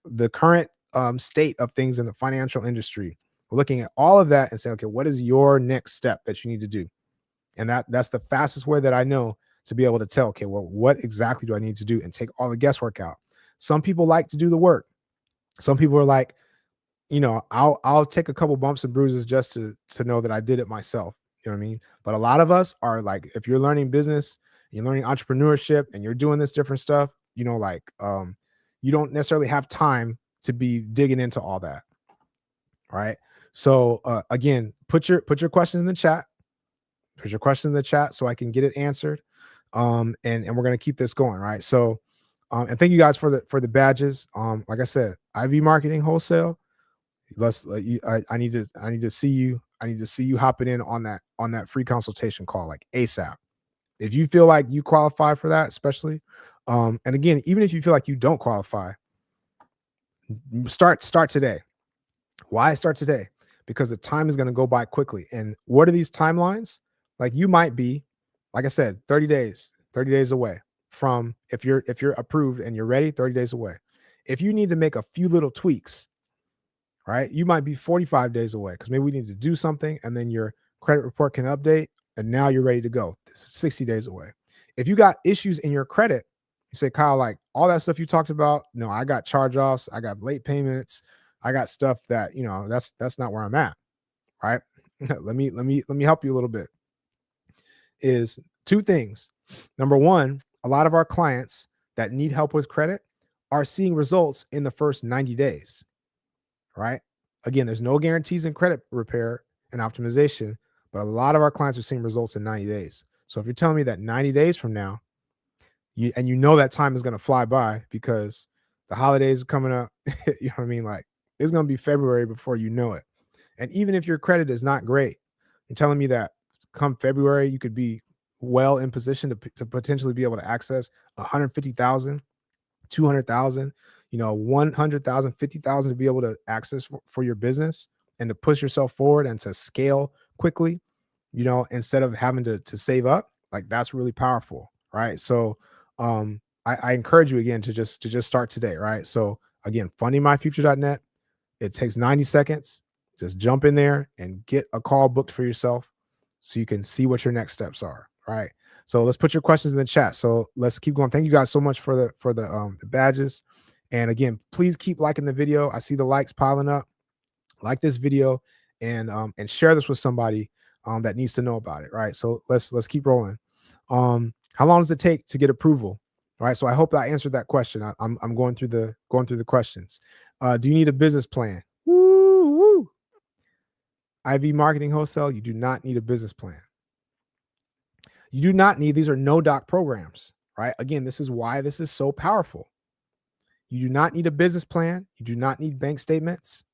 the current state of things in the financial industry. We're looking at all of that and say, okay, what is your next step that you need to do? And that's the fastest way that I know to be able to tell, okay, well, what exactly do I need to do and take all the guesswork out? Some people like to do the work. Some people are like, I'll take a couple bumps and bruises just to know that I did it myself. You know what I mean? But a lot of us are like, if you're learning business, you're learning entrepreneurship, and you're doing this different stuff, you don't necessarily have time to be digging into all that. Right. So again, put your questions in the chat. Put your question in the chat so I can get it answered. And we're gonna keep this going. Right. So and thank you guys for the badges. Like I said, IV marketing wholesale. I need to see you. I need to see you hopping in on that free consultation call like ASAP. If you feel like you qualify for that, especially, and again, even if you feel like you don't qualify, start today. Why start today? Because the time is going to go by quickly. And what are these timelines? Like you might be, like I said, 30 days away from if you're approved and you're ready, 30 days away. If you need to make a few little tweaks, right? You might be 45 days away because maybe we need to do something and then your credit report can update and now you're ready to go. This is 60 days away. If you got issues in your credit, you say, Kyle, like all that stuff you talked about, no, I got charge-offs, I got late payments, I got stuff that, that's not where I'm at, right? let me help you a little bit. Is two things. Number one, a lot of our clients that need help with credit are seeing results in the first 90 days. Right? Again, there's no guarantees in credit repair and optimization, but a lot of our clients are seeing results in 90 days. So if you're telling me that 90 days from now, you know that time is going to fly by because the holidays are coming up, you know what I mean? Like it's going to be February before you know it. And even if your credit is not great, you're telling me that come February, you could be well in position to potentially be able to access 150,000, 200,000, 100,000, 50,000 to be able to access for your business and to push yourself forward and to scale quickly, instead of having to save up. Like that's really powerful. Right. So I encourage you again to just start today. Right. So again, fundingmyfuture.net. It takes 90 seconds. Just jump in there and get a call booked for yourself so you can see what your next steps are. Right. So let's put your questions in the chat. So let's keep going. Thank you guys so much for the badges. And again, please keep liking the video. I see the likes piling up. Like this video and share this with somebody that needs to know about it. Right. So let's keep rolling. How long does it take to get approval? All right. So I hope I answered that question. I'm going through the questions. Do you need a business plan? Woo, woo. IV marketing wholesale. You do not need a business plan. You do not need, these are no doc programs, right? Again, this is why this is so powerful. You do not need a business plan. You do not need bank statements.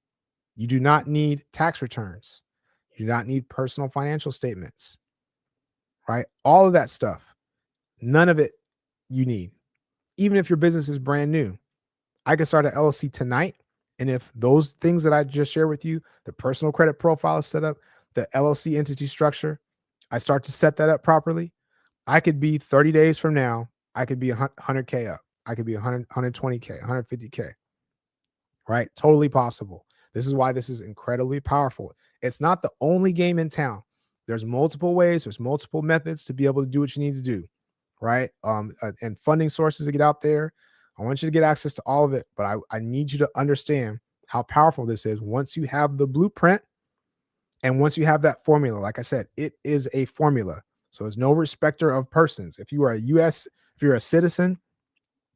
You do not need tax returns. You do not need personal financial statements, right? All of that stuff, none of it you need. Even if your business is brand new, I can start an LLC tonight. And if those things that I just shared with you, the personal credit profile is set up, the LLC entity structure, I start to set that up properly, I could be 30 days from now, I could be 100K up. I could be 100, 120K, 150K, right? Totally possible. This is why this is incredibly powerful. It's not the only game in town. There's multiple ways, there's multiple methods to be able to do what you need to do, right? And funding sources to get out there. I want you to get access to all of it, but I need you to understand how powerful this is once you have the blueprint and once you have that formula. Like I said, it is a formula. So it's no respecter of persons. If you are if you're a citizen,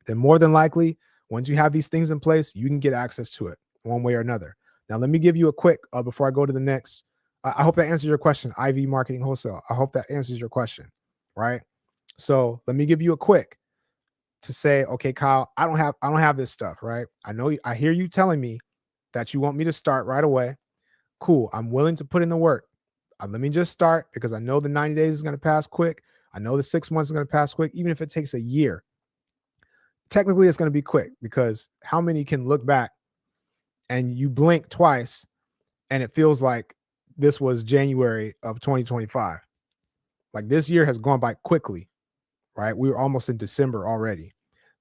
then more than likely, once you have these things in place, you can get access to it one way or another. Now, let me give you a quick, before I go to the next, I hope that answers your question, IV marketing wholesale. I hope that answers your question, right? So let me give you a quick to say, okay, Kyle, I don't have this stuff, right? I hear you telling me that you want me to start right away. Cool. I'm willing to put in the work. Let me just start because I know the 90 days is going to pass quick. I know the 6 months is going to pass quick, even if it takes a year. Technically, it's going to be quick because how many can look back and you blink twice and it feels like this was January of 2025? Like this year has gone by quickly, right? We were almost in December already.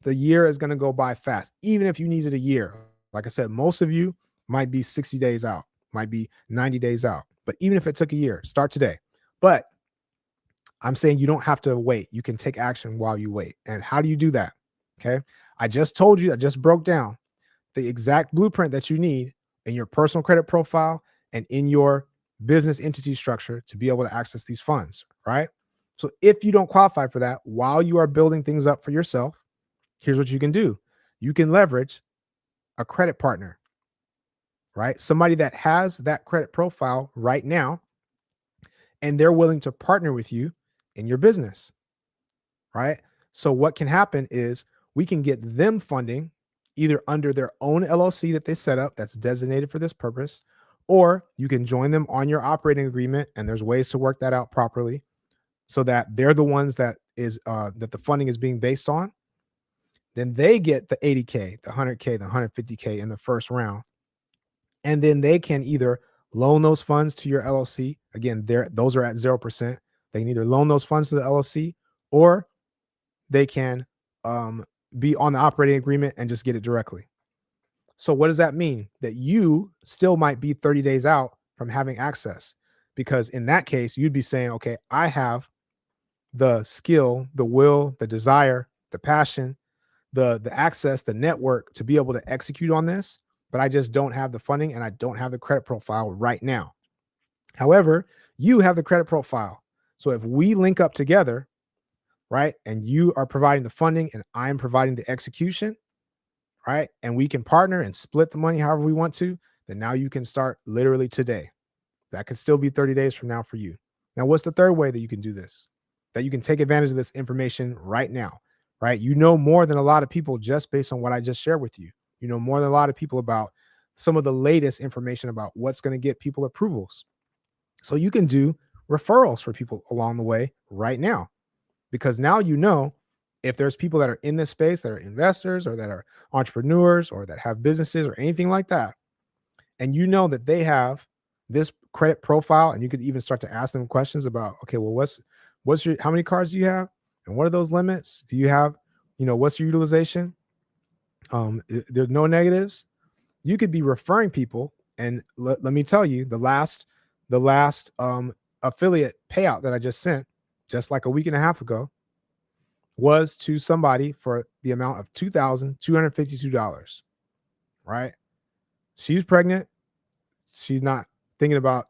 The year is going to go by fast, even if you needed a year. Like I said, most of you might be 60 days out, might be 90 days out. But even if it took a year, start today. But I'm saying you don't have to wait. You can take action while you wait. And how do you do that? Okay. I just told you, I just broke down the exact blueprint that you need in your personal credit profile and in your business entity structure to be able to access these funds, right? So if you don't qualify for that while you are building things up for yourself, here's what you can do. You can leverage a credit partner, right? Somebody that has that credit profile right now, and they're willing to partner with you in your business, right? So what can happen is we can get them funding either under their own LLC that they set up that's designated for this purpose, or you can join them on your operating agreement, and there's ways to work that out properly so that they're the ones that the funding is being based on. Then they get the 80K, the 100K, the 150K in the first round. And then they can either loan those funds to your LLC. Again, those are at 0%. They can either loan those funds to the LLC, or they can be on the operating agreement and just get it directly. So what does that mean? That you still might be 30 days out from having access, because in that case, you'd be saying, okay, I have the skill, the will, the desire, the passion, the access, the network to be able to execute on this, but I just don't have the funding and I don't have the credit profile right now. However, you have the credit profile. So if we link up together, right, and you are providing the funding and I'm providing the execution, right, and we can partner and split the money however we want to, then now you can start literally today. That could still be 30 days from now for you. Now, what's the third way that you can do this? That you can take advantage of this information right now, right? You know more than a lot of people just based on what I just shared with you. You know more than a lot of people about some of the latest information about what's going to get people approvals. So you can do referrals for people along the way right now, because now you know if there's people that are in this space that are investors or that are entrepreneurs or that have businesses or anything like that, and you know that they have this credit profile, and you could even start to ask them questions about, okay, well, what's your, how many cars do you have, and what are those limits? Do you have, what's your utilization? There's no negatives. You could be referring people, and let me tell you, the last affiliate payout that I just sent, just like a week and a half ago, was to somebody for the amount of $2,252. Right? She's pregnant. She's not thinking about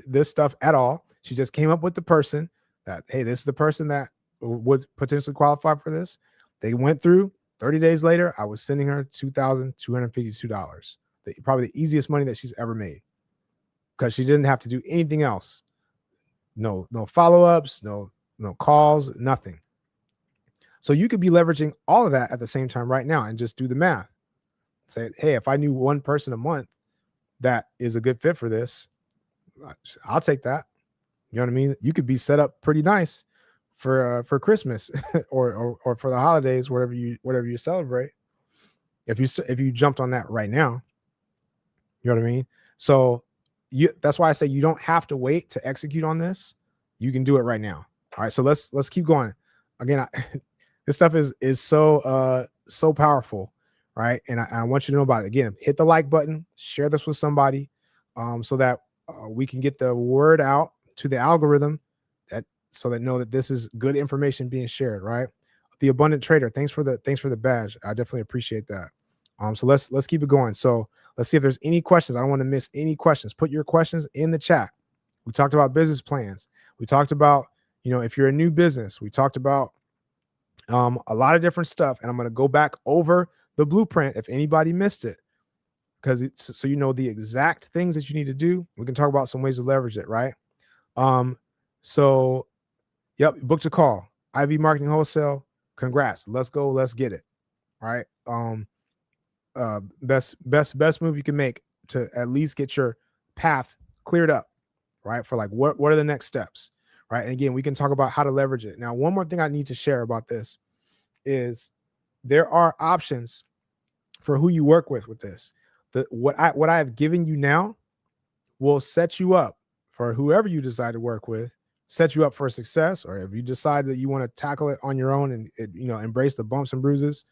this stuff at all. She just came up with the person that, hey, this is the person that would potentially qualify for this. They went through. 30 days later, I was sending her $2,252. Probably the easiest money that she's ever made, because she didn't have to do anything else. No follow-ups, no calls, nothing. So you could be leveraging all of that at the same time right now and just do the math. Say, hey, if I knew one person a month that is a good fit for this, I'll take that. You know what I mean? You could be set up pretty nice for Christmas or for the holidays, whatever you celebrate. If you jumped on that right now, you know what I mean? So that's why I say you don't have to wait to execute on this. You can do it right now. All right. So let's keep going. Again, this stuff is so powerful, right? And I want you to know about it. Again, hit the like button, share this with somebody, so that we can get the word out to the algorithm, so they know that this is good information being shared, right? The Abundant Trader, thanks for the badge. I definitely appreciate that. So let's keep it going. So let's see if there's any questions. I don't want to miss any questions. Put your questions in the chat. We talked about business plans. We talked about, if you're a new business. We talked about a lot of different stuff, and I'm going to go back over the blueprint if anybody missed it, because it's so you know the exact things that you need to do. We can talk about some ways to leverage it, right? So yep, booked a call. IV Marketing Wholesale. Congrats. Let's go. Let's get it. All right. Best move you can make to at least get your path cleared up, right? For like what are the next steps, right? And again, we can talk about how to leverage it. Now, one more thing I need to share about this is there are options for who you work with this. What I have given you now will set you up for whoever you decide to work with, set you up for success. Or if you decide that you want to tackle it on your own and embrace the bumps and bruises,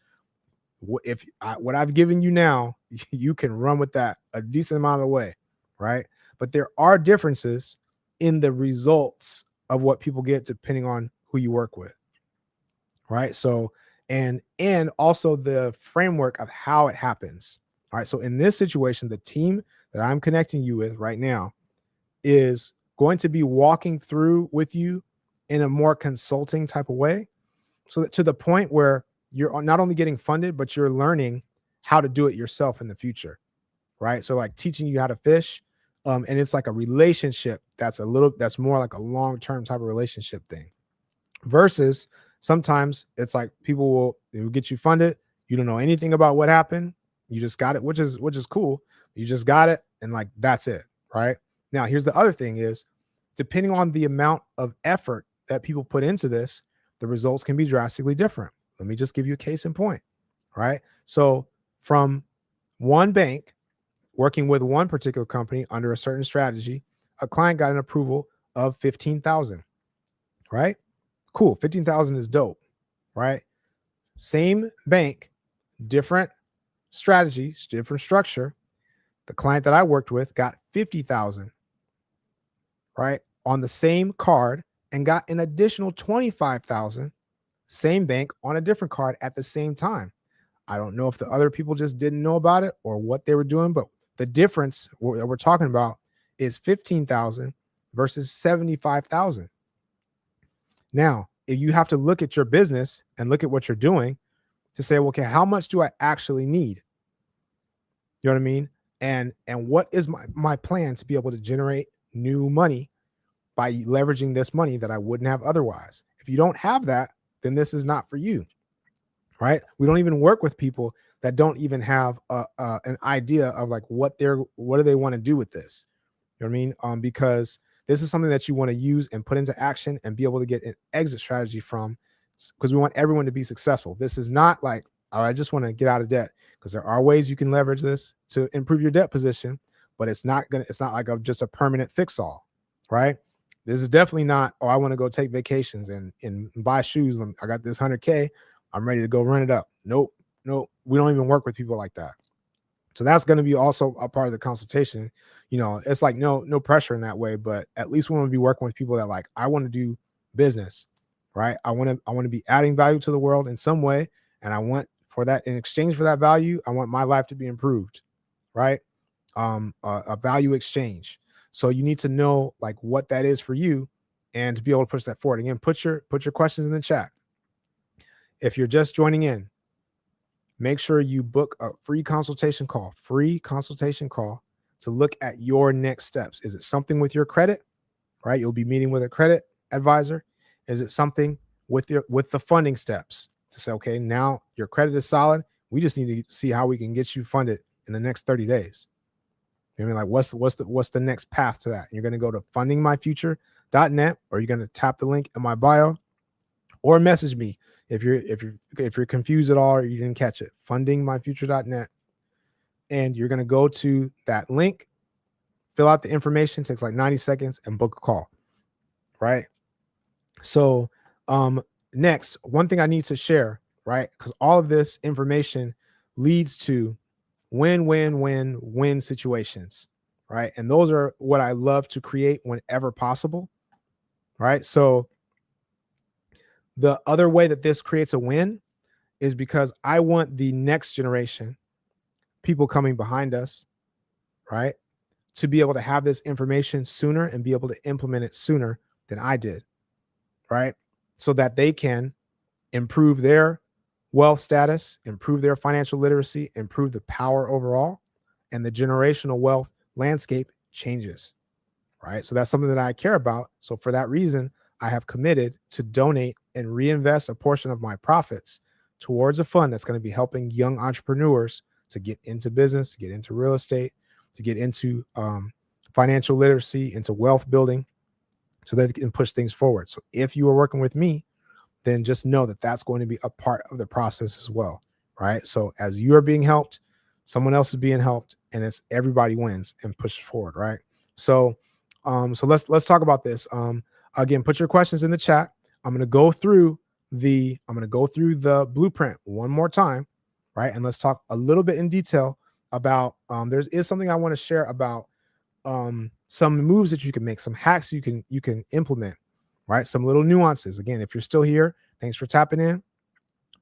what I've given you now, you can run with that a decent amount of the way, right? But there are differences in the results of what people get depending on who you work with, right? So and also the framework of how it happens. All right. So in this situation, the team that I'm connecting you with right now is going to be walking through with you in a more consulting type of way. So that to the point where you're not only getting funded, but you're learning how to do it yourself in the future. Right. So like teaching you how to fish. And it's like a relationship that's more like a long-term type of relationship thing. Versus sometimes it's like people will get you funded. You don't know anything about what happened. You just got it, which is cool. You just got it, and like that's it, right? Now, here's the other thing is, depending on the amount of effort that people put into this, the results can be drastically different. Let me just give you a case in point, right? So from one bank working with one particular company under a certain strategy, a client got an approval of 15,000, right? Cool. 15,000 is dope, right? Same bank, different strategies, different structure. The client that I worked with got 50,000, right? On the same card and got an additional 25,000, same bank on a different card at the same time. I don't know if the other people just didn't know about it or what they were doing, but the difference that we're talking about is 15,000 versus 75,000. Now, if you have to look at your business and look at what you're doing to say, well, okay, how much do I actually need? You know what I mean? And what is my plan to be able to generate new money by leveraging this money that I wouldn't have otherwise? If you don't have that, then this is not for you, right? We don't even work with people that don't even have an idea of like what do they want to do with this? You know what I mean? Because this is something that you want to use and put into action and be able to get an exit strategy from, because we want everyone to be successful. This is not like, oh, I just want to get out of debt, because there are ways you can leverage this to improve your debt position, but it's not like just a permanent fix all, right? This is definitely not, oh, I want to go take vacations and buy shoes. I got this 100K. I'm ready to go run it up. Nope. We don't even work with people like that. So that's going to be also a part of the consultation. It's like no pressure in that way, but at least we want to be working with people that like, I want to do business, right? I want to be adding value to the world in some way. And I want for that, in exchange for that value, I want my life to be improved, right? A value exchange. So you need to know like what that is for you and to be able to push that forward. Again, put your questions in the chat. If you're just joining in, make sure you book a free consultation call to look at your next steps. Is it something with your credit, right? You'll be meeting with a credit advisor. Is it something with the funding steps to say, okay, now your credit is solid. We just need to see how we can get you funded in the next 30 days. I mean, like what's the next path to that? And you're going to go to fundingmyfuture.net, or you're going to tap the link in my bio, or message me if you're confused at all or you didn't catch it. Fundingmyfuture.net, and you're going to go to that link, fill out the information, takes like 90 seconds, and book a call, right? So next, one thing I need to share, right? Because all of this information leads to win situations, right? And those are what I love to create whenever possible, right? So the other way that this creates a win is because I want the next generation, people coming behind us, right, to be able to have this information sooner and be able to implement it sooner than I did, right? So that they can improve their wealth status, improve their financial literacy, improve the power overall, and the generational wealth landscape changes, right? So that's something that I care about. So for that reason, I have committed to donate and reinvest a portion of my profits towards a fund that's going to be helping young entrepreneurs to get into business, to get into real estate, to get into financial literacy, into wealth building, so that they can push things forward. So if you are working with me, then just know that that's going to be a part of the process as well, right? So as you are being helped, someone else is being helped, and it's everybody wins and pushes forward, right? So, so let's talk about this. Again, put your questions in the chat. I'm going to go through the blueprint one more time, right? And let's talk a little bit in detail about. There is something I want to share about some moves that you can make, some hacks you can implement, right? Some little nuances. Again, if you're still here, thanks for tapping in.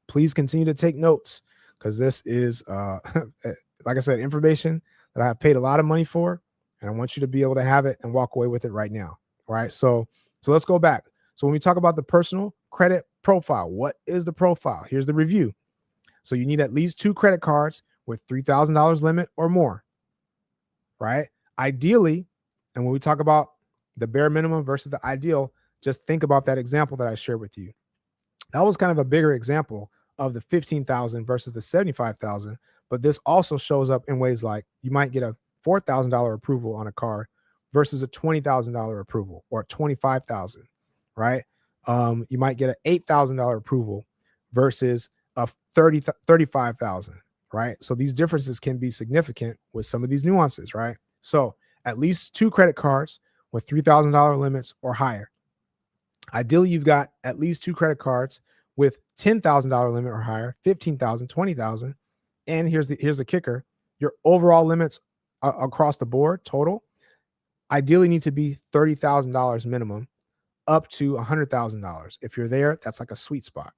Please continue to take notes, because this is like I said, information that I have paid a lot of money for, and I want you to be able to have it and walk away with it right now. All right. So let's go back. So when we talk about the personal credit profile, what is the profile? Here's the review. So you need at least 2 credit cards with $3,000 limit or more, right? Ideally, and when we talk about the bare minimum versus the ideal, just think about that example that I shared with you. That was kind of a bigger example of the 15,000 versus the 75,000, but this also shows up in ways like you might get a $4,000 approval on a card versus a $20,000 approval, or 25,000, right? You might get an $8,000 approval versus a 35,000, right? So these differences can be significant with some of these nuances, right? So at least 2 credit cards with $3,000 limits or higher. Ideally, you've got at least 2 credit cards with $10,000 limit or higher, 15,000, 20,000. And here's the kicker: your overall limits across the board total ideally need to be $30,000 minimum, up to $100,000. If you're there, that's like a sweet spot,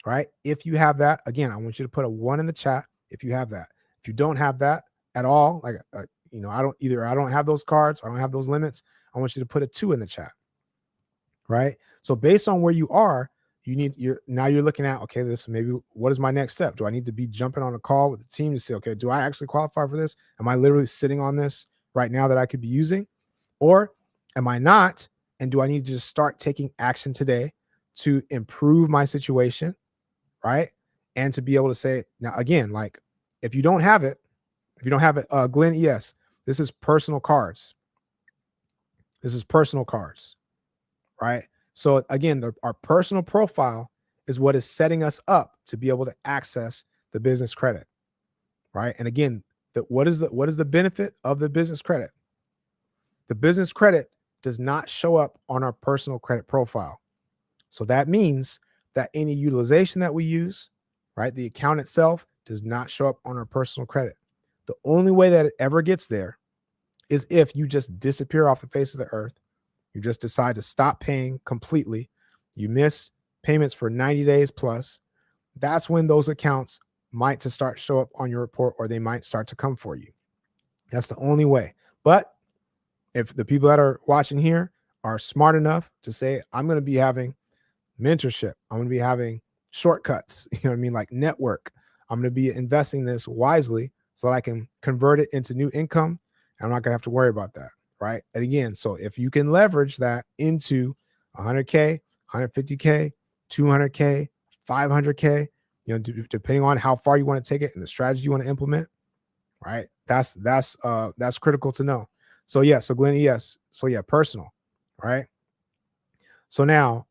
right? If you have that, again, I want you to put a 1 in the chat if you have that. If you don't have that at all, like I don't have those cards, I don't have those limits, I want you to put a 2 in the chat, right? So based on where you are, you're looking at, okay, this maybe, what is my next step? Do I need to be jumping on a call with the team to say, okay, do I actually qualify for this? Am I literally sitting on this right now that I could be using? Or am I not? And do I need to just start taking action today to improve my situation, right? And to be able to say, now again, like if you don't have it, Glenn ES, this is personal cards. This is personal cards, right? So again, our personal profile is what is setting us up to be able to access the business credit, right? And again, what is the benefit of the business credit? The business credit does not show up on our personal credit profile. So that means that any utilization that we use, right, the account itself does not show up on our personal credit. The only way that it ever gets there is if you just disappear off the face of the earth. You just decide to stop paying completely. You miss payments for 90 days plus. That's when those accounts might to start show up on your report, or they might start to come for you. That's the only way. But if the people that are watching here are smart enough to say, I'm going to be having mentorship, I'm going to be having shortcuts, you know what I mean? Like network. I'm going to be investing this wisely so that I can convert it into new income. And I'm not going to have to worry about that. Right. And again, so if you can leverage that into 100K, 150K, 200K, 500K, depending on how far you want to take it and the strategy you want to implement, right? That's critical to know. So yeah, so Glenn ES, so yeah, personal, right? So now,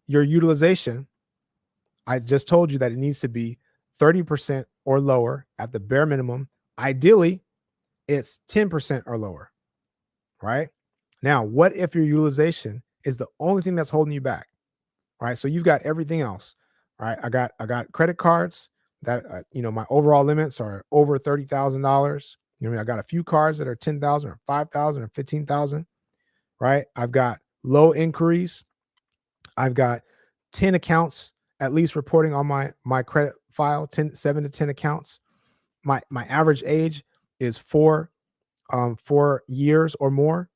your utilization, I just told you that it needs to be 30% or lower at the bare minimum. Ideally, it's 10% or lower. Right now, what if your utilization is the only thing that's holding you back? Right. So you've got everything else. Right. I got credit cards that, my overall limits are over $30,000. I got a few cards that are 10,000 or 5,000 or 15,000. Right. I've got low inquiries. I've got 10 accounts at least reporting on my credit file, 7 to 10 accounts. My average age is 4 years or more.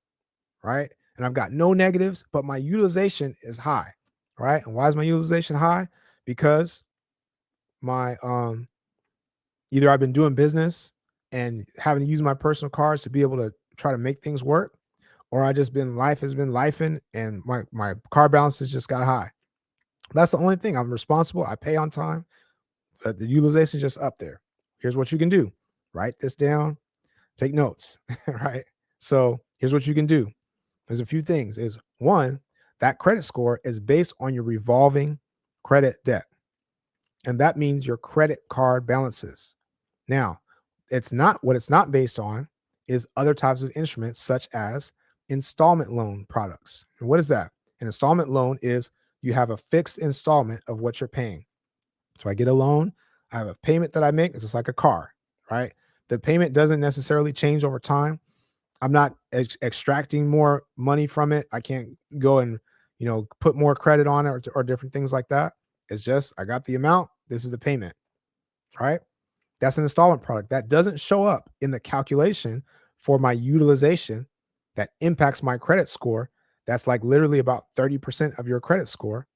Right. And I've got no negatives, but my utilization is high. Right. And why is my utilization high? Because my either I've been doing business and having to use my personal cards to be able to try to make things work, or life has been lifing and my car balances just got high. That's the only thing. I'm responsible. I pay on time. But the utilization is just up there. Here's what you can do. Write this down. Take notes. Right. So here's what you can do. There's a few things. Is one, that credit score is based on your revolving credit debt. And that means your credit card balances. Now, it's not based on is other types of instruments such as installment loan products. And what is that? An installment loan is you have a fixed installment of what you're paying. So I get a loan, I have a payment that I make. It's just like a car, right? The payment doesn't necessarily change over time. I'm not extracting more money from it. I can't go and put more credit on it or different things like that. It's just I got the amount. This is the payment, right? That's an installment product that doesn't show up in the calculation for my utilization that impacts my credit score. That's like literally about 30% of your credit score,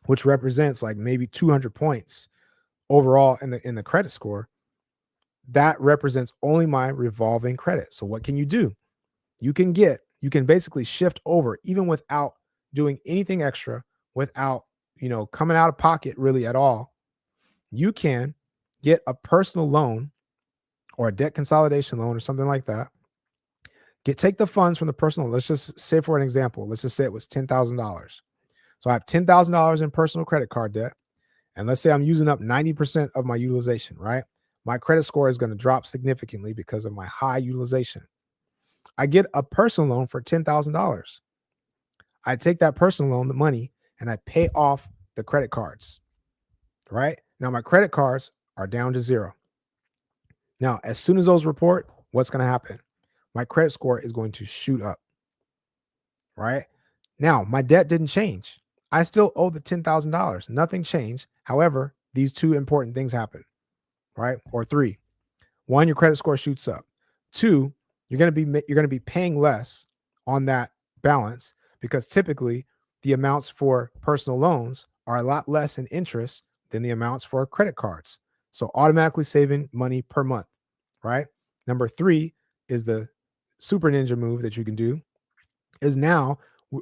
which represents like maybe 200 points overall in the credit score. That represents only my revolving credit. So what can you do? You can basically shift over even without doing anything extra, without coming out of pocket really at all. You can get a personal loan or a debt consolidation loan or something like that. Take the funds from the personal. Let's just say, for an example, let's just say it was $10,000. So I have $10,000 in personal credit card debt, and let's say I'm using up 90% of my utilization, right? My credit score is going to drop significantly because of my high utilization. I get a personal loan for $10,000. I take that personal loan, the money, and I pay off the credit cards, right? Now my credit cards are down to zero. Now, as soon as those report, what's going to happen? My credit score is going to shoot up, right? Now, my debt didn't change. I still owe the $10,000. Nothing changed. However, these two important things happen, right? Or three. One, your credit score shoots up. Two, you're going to be paying less on that balance because typically the amounts for personal loans are a lot less in interest than the amounts for credit cards. So automatically saving money per month, right? Number three is the super ninja move that you can do is now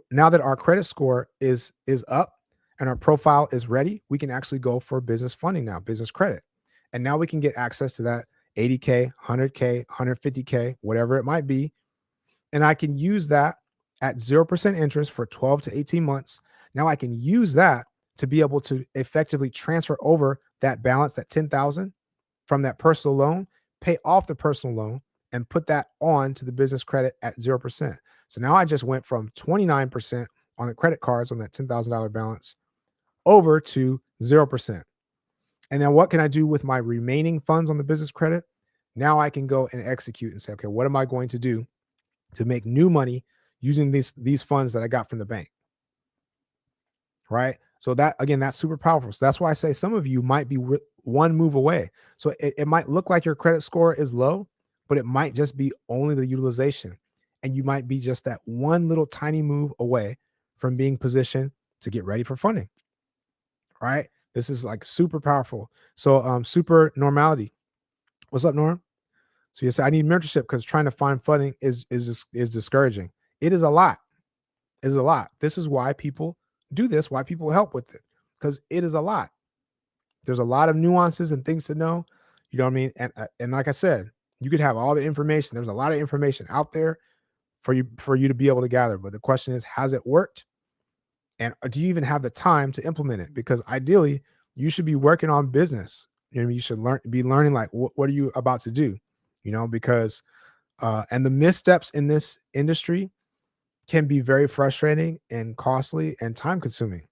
that our credit score is up and our profile is ready, we can actually go for business funding now, business credit. And now we can get access to that 80K, 100K, 150K, whatever it might be. And I can use that at 0% interest for 12 to 18 months. Now I can use that to be able to effectively transfer over that balance, that 10,000 from that personal loan, pay off the personal loan and put that on to the business credit at 0%. So now I just went from 29% on the credit cards on that $10,000 balance over to 0%. And then what can I do with my remaining funds on the business credit? Now I can go and execute and say, okay, what am I going to do to make new money using these funds that I got from the bank? Right? So that, again, that's super powerful. So that's why I say some of you might be one move away. So it might look like your credit score is low, but it might just be only the utilization. And you might be just that one little tiny move away from being positioned to get ready for funding. Right? This is like super powerful. So super normality. What's up, Norm? So you say I need mentorship because trying to find funding is discouraging. It is a lot. It is a lot. This is why people do this, why people help with it, because it is a lot. There's a lot of nuances and things to know. You know what I mean? And like I said, you could have all the information. There's a lot of information out there for you to be able to gather. But the question is, has it worked? And do you even have the time to implement it? Because ideally, you should be working on business. You know, you should be learning like what are you about to do? You know, because and the missteps in this industry can be very frustrating and costly and time consuming.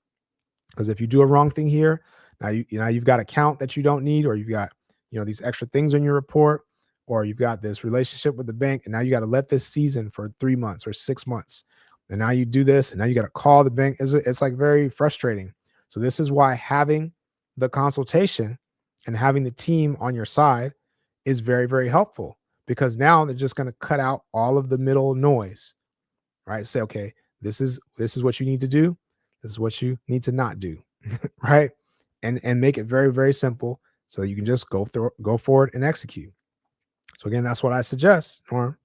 Because if you do a wrong thing here, now you've got a count that you don't need, or you've got these extra things on your report, or you've got this relationship with the bank, and now you got to let this season for 3 months or 6 months, and now you do this, and now you got to call the bank. It's like very frustrating. So this is why having the consultation and having the team on your side is very, very helpful, because now they're just going to cut out all of the middle noise, right? Say, okay, this is what you need to do. This is what you need to not do, right? And make it very, very simple so you can just go forward and execute. So again, that's what I suggest, Norm,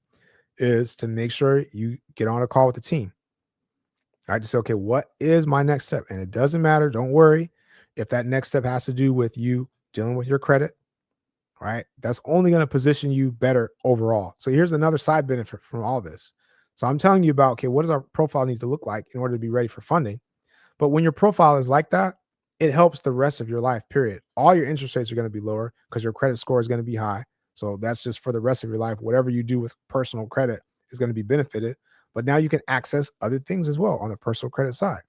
is to make sure you get on a call with the team. All right, to say, okay, what is my next step? And it doesn't matter. Don't worry if that next step has to do with you dealing with your credit. right? That's only going to position you better overall. So here's another side benefit from all this. So I'm telling you about, okay, what does our profile need to look like in order to be ready for funding? But when your profile is like that, it helps the rest of your life, period. All your interest rates are going to be lower because your credit score is going to be high. So that's just for the rest of your life. Whatever you do with personal credit is going to be benefited. But now you can access other things as well on the personal credit side,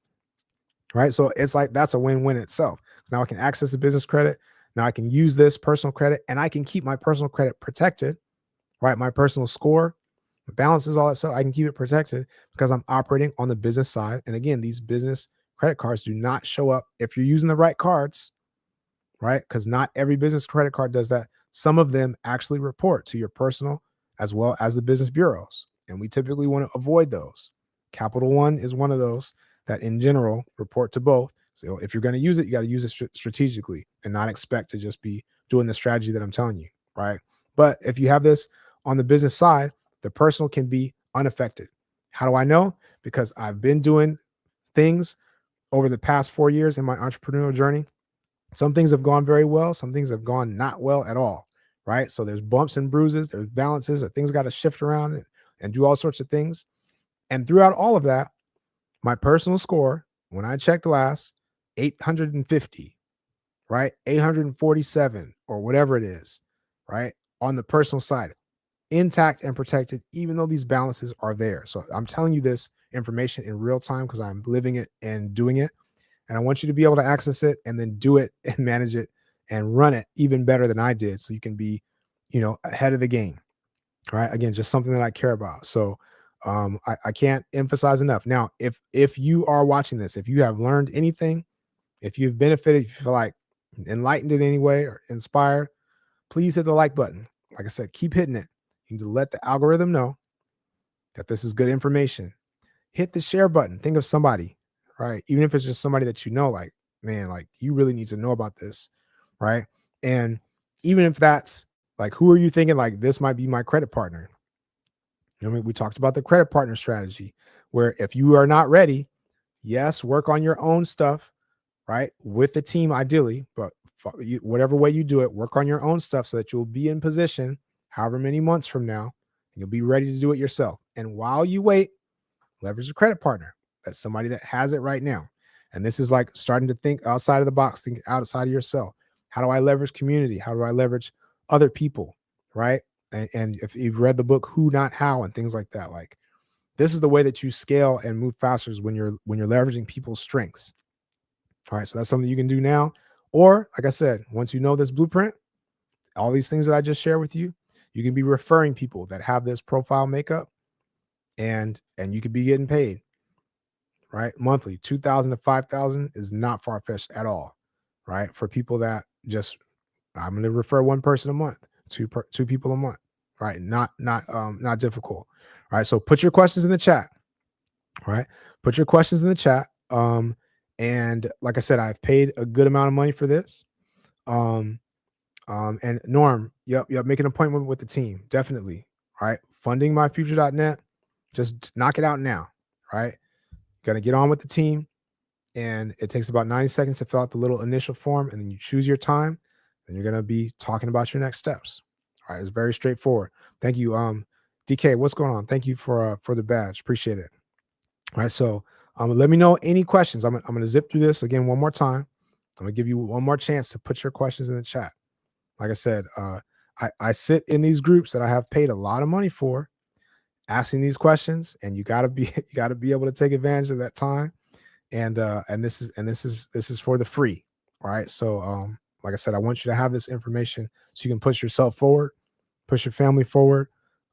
right? So it's like that's a win-win itself. Now I can access the business credit. Now I can use this personal credit and I can keep my personal credit protected, right? My personal score, the balances, all that stuff, I can keep it protected because I'm operating on the business side. And again, these business credit cards do not show up if you're using the right cards, right? Because not every business credit card does that. Some of them actually report to your personal as well as the business bureaus. And we typically want to avoid those. Capital One is one of those that in general report to both. So if you're going to use it, you got to use it strategically and not expect to just be doing the strategy that I'm telling you, right? But if you have this on the business side, the personal can be unaffected. How do I know? Because I've been doing things over the past 4 years in my entrepreneurial journey. Some things have gone very well, some things have gone not well at all, right? So there's bumps and bruises, there's balances, that things got to shift around and do all sorts of things. And throughout all of that, my personal score, when I checked last, 850, right? 847 or whatever it is, right? On the personal side, intact and protected, even though these balances are there. So I'm telling you this information in real time because I'm living it and doing it. And I want you to be able to access it and then do it and manage it and run it even better than I did. So you can be, ahead of the game. All right. Again, just something that I care about. So I can't emphasize enough. Now, if you are watching this, if you have learned anything, if you've benefited, if you feel like enlightened in any way or inspired, please hit the like button. Like I said, keep hitting it. You need to let the algorithm know that this is good information. Hit the share button. Think of somebody, right? Even if it's just somebody that you know, like, man, like you really need to know about this, right? And even if that's like, who are you thinking like this might be my credit partner? I mean, we talked about the credit partner strategy, where if you are not ready, yes, work on your own stuff, right? With the team, ideally, but whatever way you do it, work on your own stuff so that you'll be in position however many months from now, and you'll be ready to do it yourself. And while you wait, leverage a credit partner. That's somebody that has it right now. And this is like starting to think outside of the box, think outside of yourself. How do I leverage community? How do I leverage other people? Right. And if you've read the book Who Not How and things like that, like this is the way that you scale and move faster is when you're leveraging people's strengths. All right. So that's something you can do now. Or like I said, once you know this blueprint, all these things that I just shared with you, you can be referring people that have this profile makeup and you could be getting paid right monthly. 2,000 to 5,000 is not far-fetched at all, right? For people that just, I'm going to refer one person a month, two people a month, right? Not difficult. All right, so put your questions in the chat. Right, put your questions in the chat. And like I said, I've paid a good amount of money for this. um and Norm, yep, make an appointment with the team, definitely. All right, fundingmyfuture.net, just knock it out now. Right, gonna get on with the team, and it takes about 90 seconds to fill out the little initial form, and then you choose your time, and you're gonna be talking about your next steps. All right, it's very straightforward. Thank you. DK, what's going on? Thank you for the badge, appreciate it. All right, so let me know any questions. I'm gonna zip through this again one more time. I'm gonna give you one more chance to put your questions in the chat. Like I said, I sit in these groups that I have paid a lot of money for, asking these questions, and you gotta be you gotta be able to take advantage of that time. And this is for the free. All right. So like I said, I want you to have this information so you can push yourself forward, push your family forward,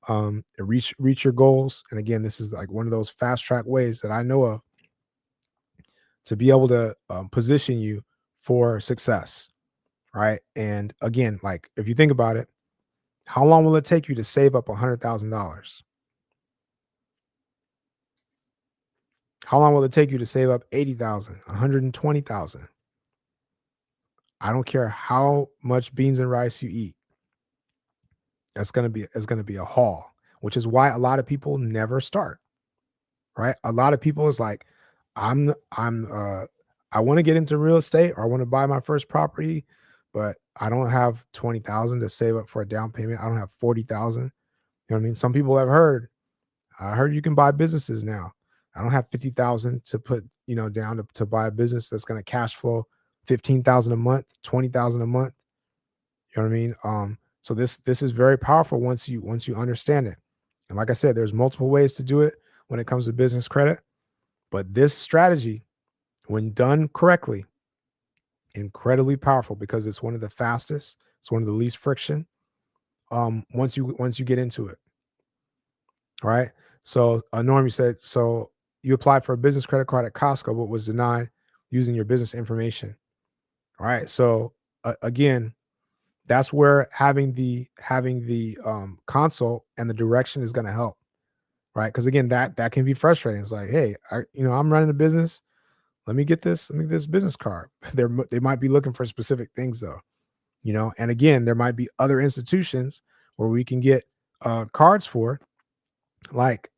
and reach your goals. And again, this is like one of those fast track ways that I know of to be able to position you for success. Right. And again, like if you think about it, how long will it take you to save up $100,000? How long will it take you to save up 80,000, 120,000? I don't care how much beans and rice you eat. It's gonna be a haul, which is why a lot of people never start. Right? A lot of people is like, I'm I want to get into real estate or I want to buy my first property, but I don't have 20,000 to save up for a down payment. I don't have 40,000. You know what I mean? Some people have heard. I heard you can buy businesses now. I don't have 50,000 to put, down to buy a business that's going to cash flow 15,000 a month, 20,000 a month. You know what I mean? So this is very powerful once you understand it. And like I said, there's multiple ways to do it when it comes to business credit, but this strategy, when done correctly, incredibly powerful because it's one of the fastest, it's one of the least friction. Once you get into it, right? So, Norm, you said so you applied for a business credit card at Costco, but was denied using your business information. All right. So again, that's where having the consult and the direction is going to help, right? Because again, that can be frustrating. It's like, hey, I'm running a business. Let me get this business card. They might be looking for specific things though, and again, there might be other institutions where we can get cards for, like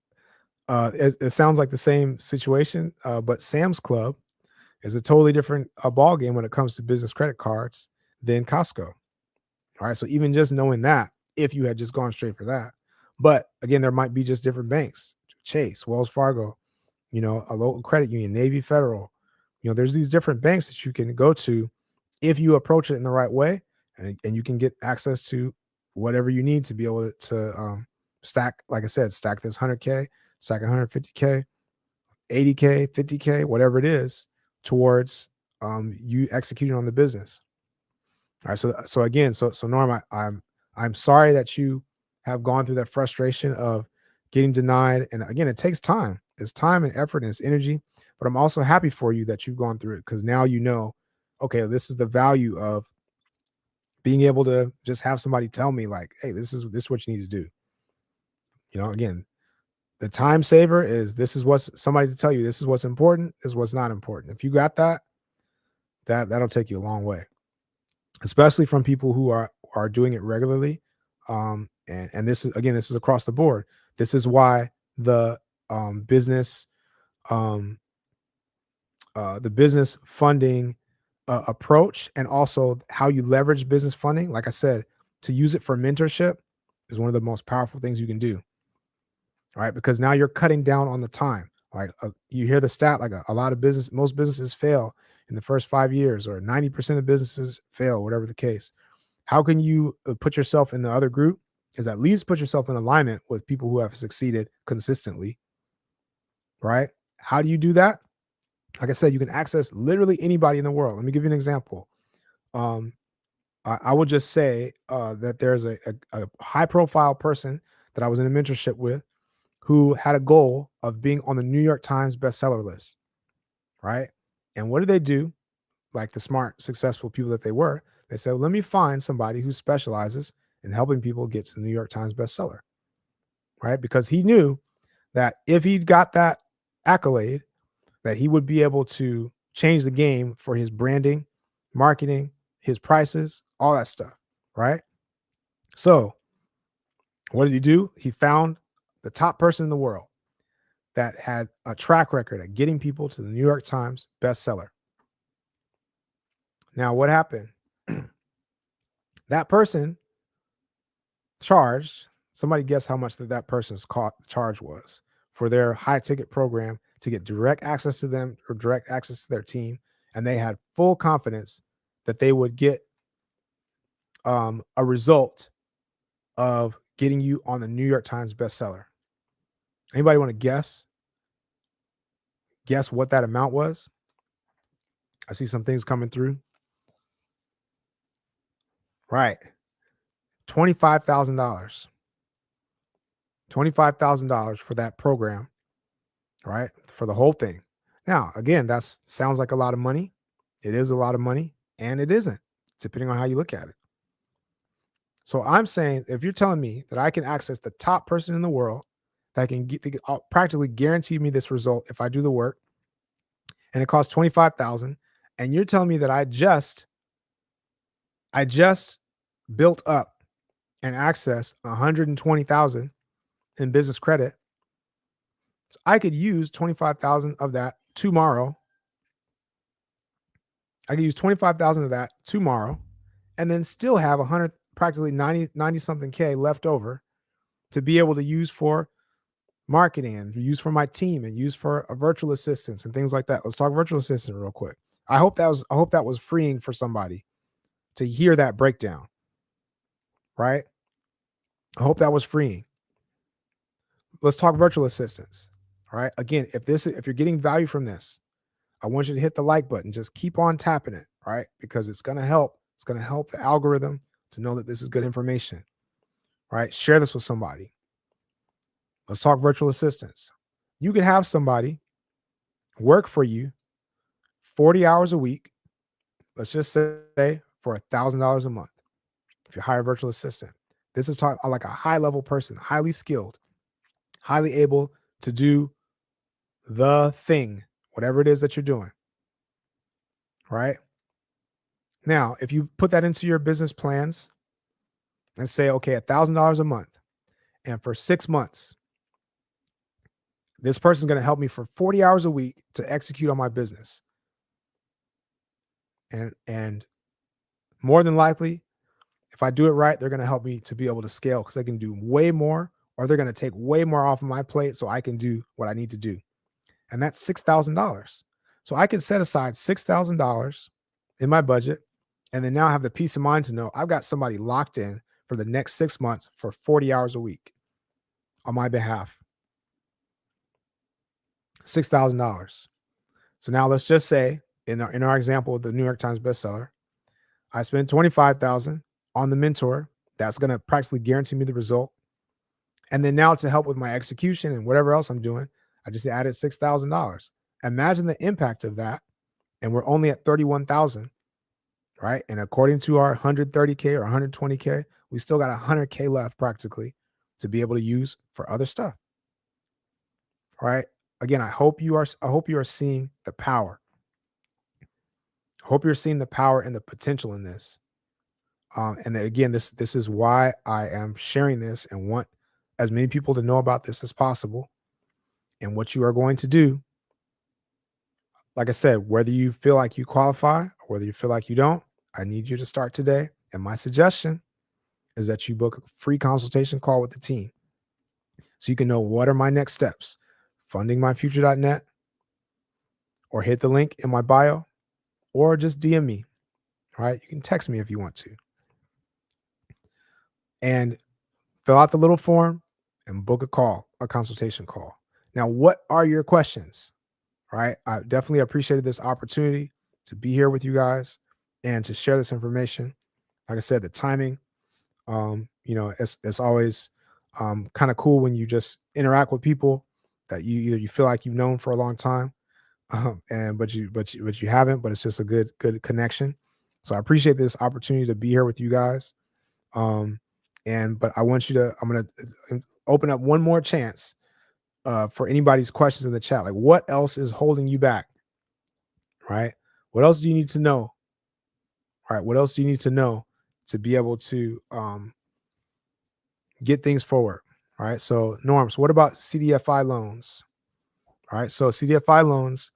it sounds like the same situation, but Sam's Club is a totally different ball game when it comes to business credit cards than Costco. All right, so even just knowing that, if you had just gone straight for that, but again, there might be just different banks, Chase, Wells Fargo, a local credit union, Navy Federal. There's these different banks that you can go to if you approach it in the right way, and you can get access to whatever you need to be able to stack, like I said, stack this 100K, stack 150K, 80K, 50K, whatever it is, towards you executing on the business. All right. So again, so Norm, I'm sorry that you have gone through that frustration of getting denied. And again, it takes time. It's time and effort and it's energy. But I'm also happy for you that you've gone through it, because now okay, this is the value of being able to just have somebody tell me like, hey, this is what you need to do. Again, the time saver is this is what's somebody to tell you this is what's important, this is what's not important. If you got that'll take you a long way, especially from people who are doing it regularly. And this is across the board. This is why the business the business funding approach, and also how you leverage business funding, like I said, to use it for mentorship is one of the most powerful things you can do. All right, because now you're cutting down on the time. Like you hear the stat, like most businesses fail in the first 5 years, or 90% of businesses fail, whatever the case. How can you put yourself in the other group? Is at least put yourself in alignment with people who have succeeded consistently, right? How do you do that? Like I said, you can access literally anybody in the world. Let me give you an example. Um, I would just say that there's a high profile person that I was in a mentorship with who had a goal of being on the New York Times bestseller list, right? And what did they do? Like the smart, successful people that they were, they said, well, let me find somebody who specializes in helping people get to the New York Times bestseller, right? Because he knew that if he got that accolade, that he would be able to change the game for his branding, marketing, his prices, all that stuff, right? So what did he do? He found the top person in the world that had a track record at getting people to the New York Times bestseller. Now, what happened? That person charged, somebody guess how much that person's charge was for their high ticket program to get direct access to them or direct access to their team. And they had full confidence that they would get a result of getting you on the New York Times bestseller. Anybody want to guess what that amount was? I see some things coming through. Right. $25,000. $25,000 for that program, right? For the whole thing. Now, again, that sounds like a lot of money. It is a lot of money, and it isn't, depending on how you look at it. So I'm saying, if you're telling me that I can access the top person in the world that can practically guarantee me this result if I do the work, and it costs 25,000, and you're telling me that I just built up and access 120,000 in business credit, so I could use 25,000 of that tomorrow. I could use 25,000 of that tomorrow and then still have 100, practically 90 something K left over to be able to use for marketing and use for my team and use for a virtual assistants and things like that. Let's talk virtual assistant real quick. I hope that was freeing for somebody to hear that breakdown, right? I hope that was freeing. Let's talk virtual assistants. All right. Again, if you're getting value from this, I want you to hit the like button. Just keep on tapping it, right? Because it's going to help. It's going to help the algorithm to know that this is good information, right? Share this with somebody. Let's talk virtual assistants. You could have somebody work for you 40 hours a week. Let's just say for $1,000 a month. If you hire a virtual assistant, this is talking like a high level person, highly skilled, highly able to do the thing, whatever it is that you're doing, right? Now, if you put that into your business plans and say, okay, $1,000 a month, and for 6 months, this person's going to help me for 40 hours a week to execute on my business. And more than likely, if I do it right, they're going to help me to be able to scale because they can do way more, or they're going to take way more off of my plate so I can do what I need to do. And that's $6,000. So I can set aside $6,000 in my budget and then now have the peace of mind to know I've got somebody locked in for the next 6 months for 40 hours a week on my behalf. $6,000. So now let's just say in our example of the New York Times bestseller, I spent $25,000 on the mentor. That's going to practically guarantee me the result. And then now to help with my execution and whatever else I'm doing, I just added $6,000. Imagine the impact of that. And we're only at 31,000, right? And according to our 130K or 120K, we still got 100K left practically to be able to use for other stuff. All right. Again, I hope you are seeing the power. I hope you're seeing the power and the potential in this. And again, this is why I am sharing this and want as many people to know about this as possible. And what you are going to do, like I said, whether you feel like you qualify or whether you feel like you don't, I need you to start today. And my suggestion is that you book a free consultation call with the team so you can know what are my next steps. Fundingmyfuture.net, or hit the link in my bio, or just DM me. All right. You can text me if you want to. And fill out the little form and book a consultation call. Now, what are your questions? All right. I definitely appreciated this opportunity to be here with you guys and to share this information. Like I said, the timing, it's always kind of cool when you just interact with people that you feel like you've known for a long time, but you haven't. But it's just a good connection. So I appreciate this opportunity to be here with you guys. But I'm going to open up one more chance for anybody's questions in the chat. Like, what else is holding you back? Right? What else do you need to know? All right. What else do you need to know to be able to get things forward? All right. So Norms, what about CDFI loans? All right. So CDFI loans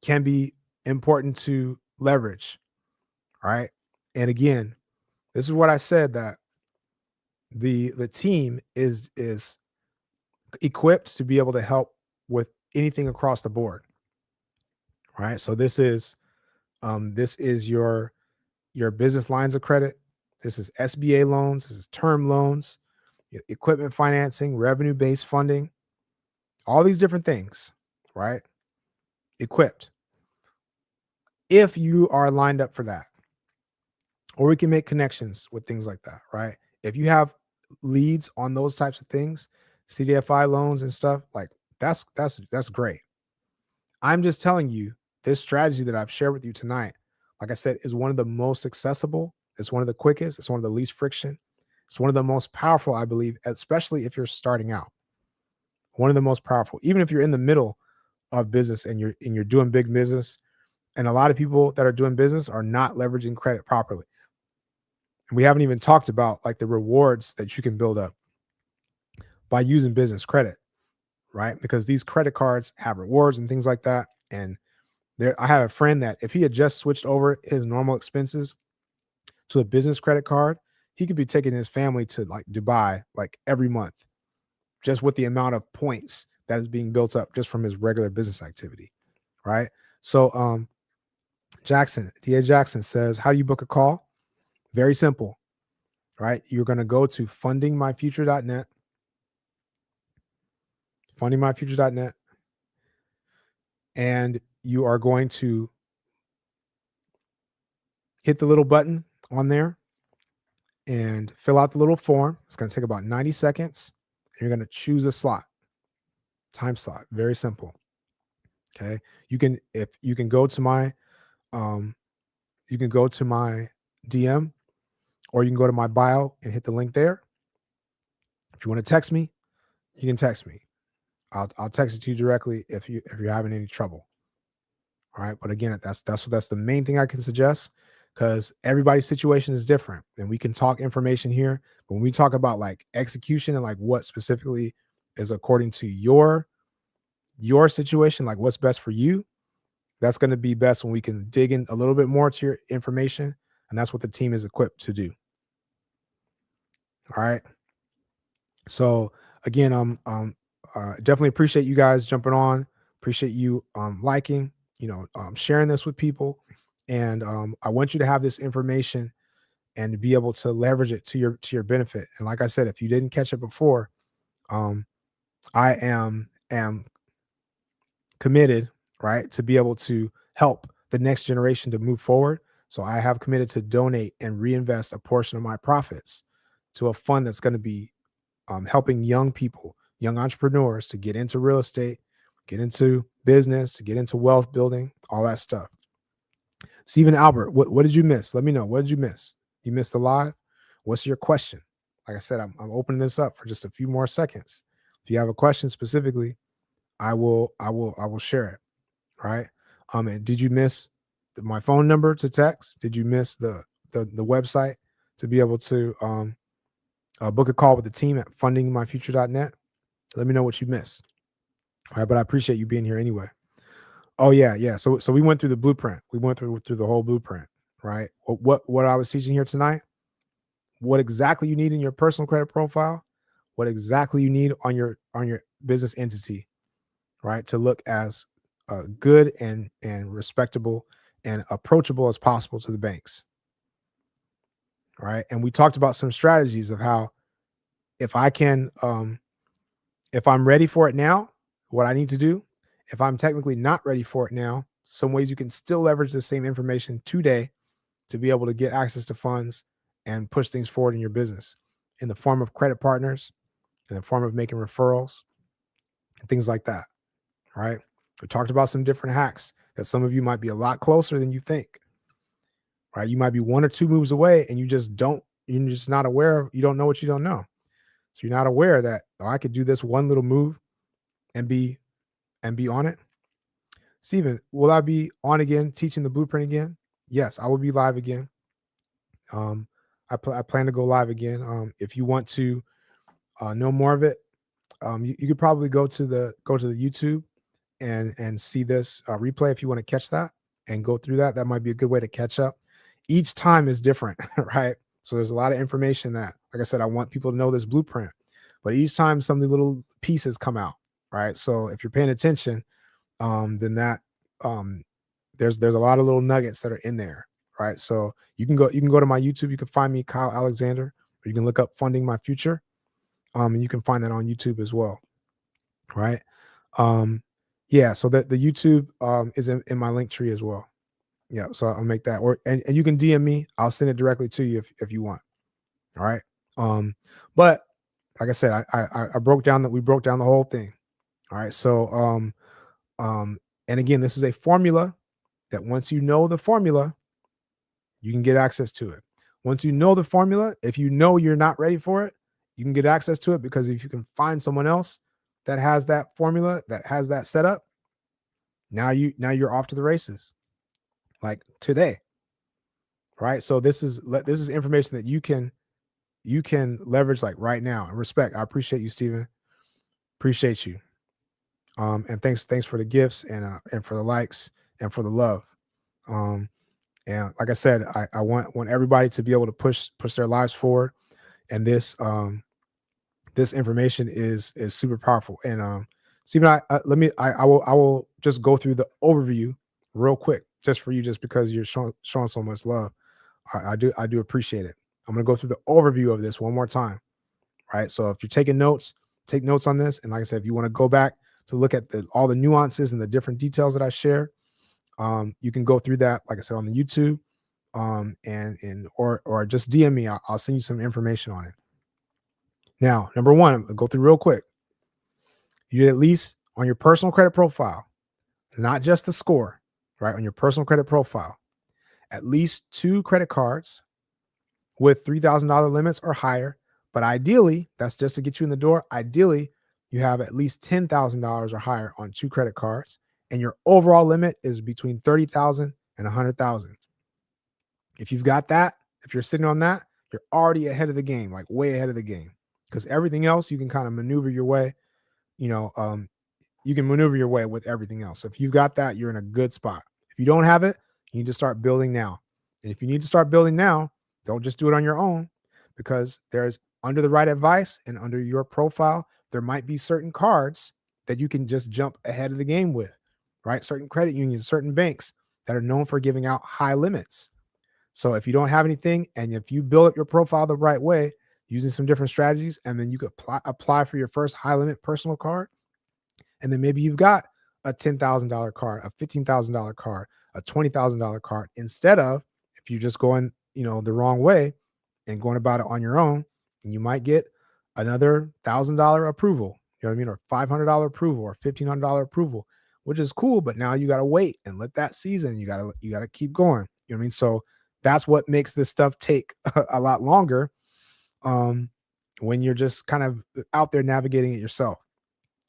can be important to leverage. All right. And again, this is what I said, that the team is equipped to be able to help with anything across the board. All right. So this is your business lines of credit. This is SBA loans. This is term loans, equipment financing, revenue-based funding, all these different things, right? Equipped. If you are lined up for that, or we can make connections with things like that, right? If you have leads on those types of things, CDFI loans and stuff, like that's great. I'm just telling you, this strategy that I've shared with you tonight, like I said, is one of the most accessible. It's one of the quickest. It's one of the least friction. It's one of the most powerful, I believe, especially if you're starting out. One of the most powerful, even if you're in the middle of business and you're doing big business. And a lot of people that are doing business are not leveraging credit properly. And we haven't even talked about like the rewards that you can build up by using business credit, right? Because these credit cards have rewards and things like that. And I have a friend that if he had just switched over his normal expenses to a business credit card, he could be taking his family to like Dubai like every month, just with the amount of points that is being built up just from his regular business activity, right? So Jackson, DA Jackson says, how do you book a call? Very simple, right? You're going to go to fundingmyfuture.net, fundingmyfuture.net, and you are going to hit the little button on there and fill out the little form. It's going to take about 90 seconds. And you're going to choose a slot, time slot. Very simple. Okay. You can go to my um, you can go to my DM, or you can go to my bio and hit the link there. If you want to text me, you can text me. I'll text it to you directly if you're having any trouble. All right. But again, that's the main thing I can suggest, because everybody's situation is different and we can talk information here. But when we talk about like execution and like what specifically is according to your situation, like what's best for you, that's going to be best when we can dig in a little bit more to your information. And that's what the team is equipped to do. All right. So again, definitely appreciate you guys jumping on. Appreciate you liking, sharing this with people. And I want you to have this information and to be able to leverage it to your benefit. And like I said, if you didn't catch it before, I am committed, right, to be able to help the next generation to move forward. So I have committed to donate and reinvest a portion of my profits to a fund that's going to be helping young people, young entrepreneurs to get into real estate, get into business, to get into wealth building, all that stuff. Stephen Albert, what did you miss? Let me know. What did you miss? You missed the live? What's your question? Like I said, I'm opening this up for just a few more seconds. If you have a question specifically, I will share it. Right. And did you miss my phone number to text? Did you miss the website to be able to book a call with the team at fundingmyfuture.net? Let me know what you missed. All right, but I appreciate you being here anyway. Oh yeah. So we went through the blueprint. We went through the whole blueprint, right? What I was teaching here tonight, what exactly you need in your personal credit profile, what exactly you need on your business entity, right? To look as good and respectable and approachable as possible to the banks, right? And we talked about some strategies of how if I can if I'm ready for it now, what I need to do. If I'm technically not ready for it now, some ways you can still leverage the same information today to be able to get access to funds and push things forward in your business in the form of credit partners, in the form of making referrals and things like that. Right. We talked about some different hacks that some of you might be a lot closer than you think. Right. You might be one or two moves away and you're just not aware of, you don't know what you don't know. So you're not aware that, oh, I could do this one little move and be on it. Steven, will I be on again teaching the blueprint again? Yes, I will be live again. I plan to go live again. If you want to know more of it, you could probably go to the YouTube and see this replay if you want to catch that and go through that. That might be a good way to catch up. Each time is different, right? So there's a lot of information that, like I said, I want people to know this blueprint, but each time some of the little pieces come out, right? So if you're paying attention, then that there's a lot of little nuggets that are in there, right? So you can go to my YouTube. You can find me, Kyle Alexander, or you can look up Funding My Future, and you can find that on YouTube as well, right? Yeah, so the YouTube is in my link tree as well. Yeah, so I'll make that, and you can DM me. I'll send it directly to you if you want. All right. But like I said, I broke down we broke down the whole thing. All right. So and again, this is a formula that once you know the formula, you can get access to it. Once you know the formula, if you know you're not ready for it, you can get access to it, because if you can find someone else that has that formula, that has that setup, now you're off to the races, like today, right? So this is information that you can leverage like right now. And respect, I appreciate you, Steven. Appreciate you. And thanks for the gifts and for the likes and for the love. And like I said, I want everybody to be able to push their lives forward. And this information is super powerful. And Stephen, I will just go through the overview real quick, just for you, just because you're showing so much love. I do appreciate it. I'm gonna go through the overview of this one more time. Right. So if you're taking notes, take notes on this. And like I said, if you want to go back to look at all the nuances and the different details that I share, you can go through that, like I said, on the YouTube, and or just DM me. I'll send you some information on it. Now, number one, I'm gonna go through real quick. You at least on your personal credit profile, not just the score, right? On your personal credit profile, at least 2 credit cards with $3,000 limits or higher. But ideally, that's just to get you in the door. Ideally, you have at least $10,000 or higher on 2 credit cards, and your overall limit is between 30,000 and 100,000. If you've got that, if you're sitting on that, you're already ahead of the game, like way ahead of the game. Because everything else you can kind of maneuver your way. You know, you can maneuver your way with everything else. So if you've got that, you're in a good spot. If you don't have it, you need to start building now. And if you need to start building now, don't just do it on your own, because there's, under the right advice and under your profile, there might be certain cards that you can just jump ahead of the game with, right? Certain credit unions, certain banks that are known for giving out high limits. So if you don't have anything, and if you build up your profile the right way using some different strategies, and then you could apply for your first high limit personal card, and then maybe you've got a $10,000 card, a $15,000 card, a $20,000 card, instead of, if you're just going, the wrong way and going about it on your own, and you might get another $1,000 approval, you know what I mean, or $500 approval or $1,500 approval, which is cool. But now you got to wait and let that season. You got to keep going. You know what I mean? So that's what makes this stuff take a lot longer, when you're just kind of out there navigating it yourself.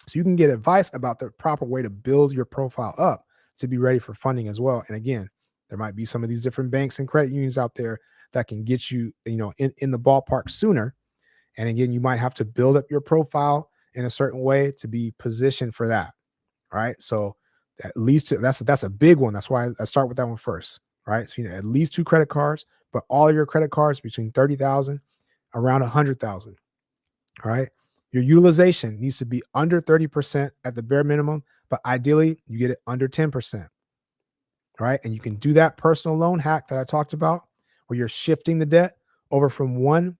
So you can get advice about the proper way to build your profile up to be ready for funding as well. And again, there might be some of these different banks and credit unions out there that can get you, in the ballpark sooner. And again, you might have to build up your profile in a certain way to be positioned for that. Right. So at least that's a big one. That's why I start with that one first. Right. So, at least 2 credit cards, but all of your credit cards between 30,000, around 100,000. All right. Your utilization needs to be under 30% at the bare minimum, but ideally you get it under 10%. Right. And you can do that personal loan hack that I talked about, where you're shifting the debt over from one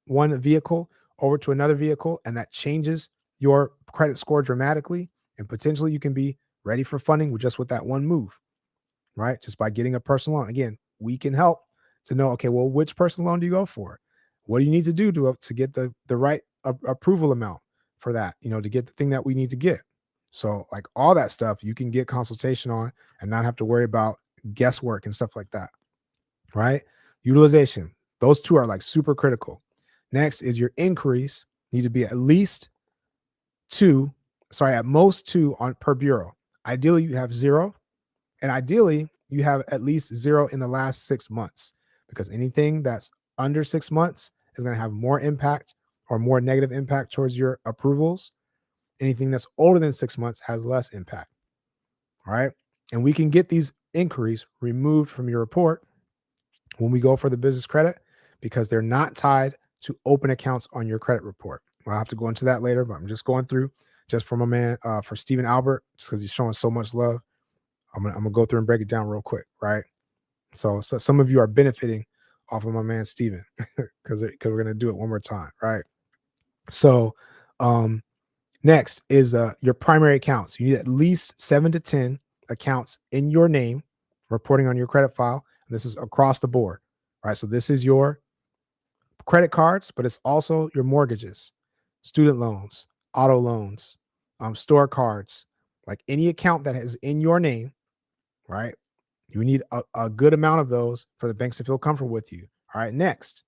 vehicle over to another vehicle. And that changes your credit score dramatically. And potentially you can be ready for funding with that one move, right? Just by getting a personal loan. Again, we can help to know, okay, well, which personal loan do you go for? What do you need to do to get the right approval amount for that, to get the thing that we need to get? So like all that stuff you can get consultation on and not have to worry about guesswork and stuff like that, right? Utilization. Those two are like super critical. Next is your inquiries need to be at most two on per bureau. Ideally, you have 0, and ideally you have at least 0 in the last 6 months, because anything that's under 6 months is going to have more impact or more negative impact towards your approvals. Anything that's older than 6 months has less impact. All right. And we can get these inquiries removed from your report when we go for the business credit, because they're not tied to open accounts on your credit report. I'll have to go into that later, but I'm just going through just for my man, for Stephen Albert, just because he's showing so much love. I'm gonna go through and break it down real quick, right? So some of you are benefiting off of my man Stephen because we're gonna do it one more time, right? So next is your primary accounts. You need at least 7 to 10 accounts in your name reporting on your credit file. And this is across the board, right? So this is your credit cards, but it's also your mortgages, student loans, auto loans, store cards, like any account that is in your name, right? You need a good amount of those for the banks to feel comfortable with you. All right. Next,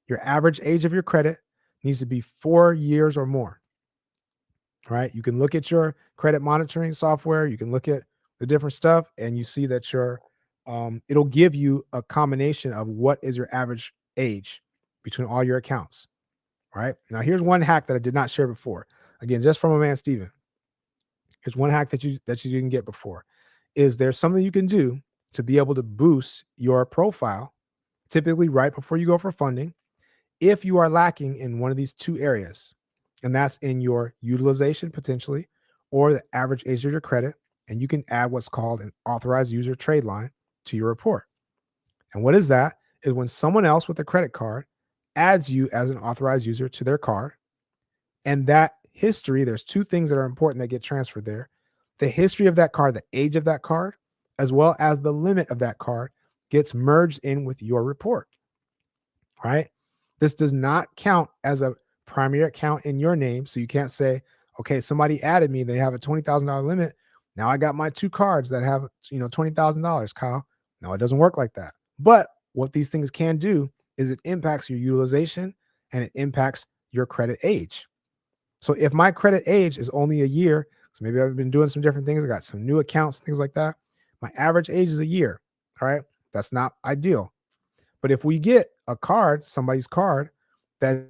your average age of your credit needs to be 4 years or more. All right. You can look at your credit monitoring software. You can look at the different stuff, and you see that it'll give you a combination of what is your average age between all your accounts. All right. Now, here's one hack that I did not share before. Again, just from my man Steven. Here's one hack that you didn't get before. Is there something you can do to be able to boost your profile, typically right before you go for funding, if you are lacking in one of these two areas. And that's in your utilization potentially, or the average age of your credit. And you can add what's called an authorized user trade line to your report. And what is that? Is when someone else with a credit card adds you as an authorized user to their card. And that history, there's two things that are important that get transferred there: the history of that card, the age of that card, as well as the limit of that card, gets merged in with your report, right? This does not count as a primary account in your name. So you can't say, okay, somebody added me, they have a $20,000 limit. Now I got my two cards that have, $20,000, Kyle. No, it doesn't work like that. But what these things can do is it impacts your utilization and it impacts your credit age. So if my credit age is only a year, so maybe I've been doing some different things, I got some new accounts, things like that. My average age is a year. All right. That's not ideal. But if we get a card, somebody's card, that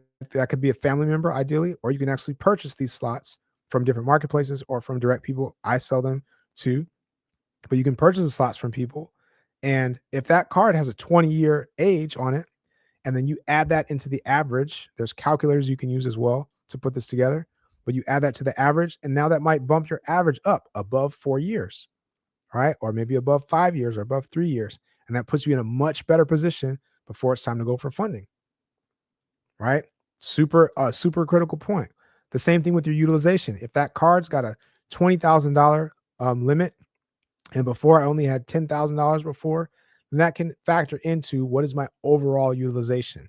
could be a family member, ideally, or you can actually purchase these slots from different marketplaces or from direct people. I sell them too, but you can purchase the slots from people. And if that card has a 20-year age on it, and then you add that into the average, there's calculators you can use as well to put this together, but you add that to the average, and now that might bump your average up above 4 years, right? Or maybe above 5 years or above 3 years. And that puts you in a much better position before it's time to go for funding, right? Super critical point. The same thing with your utilization. If that card's got a $20,000 limit, and before I only had $10,000 before, then that can factor into what is my overall utilization,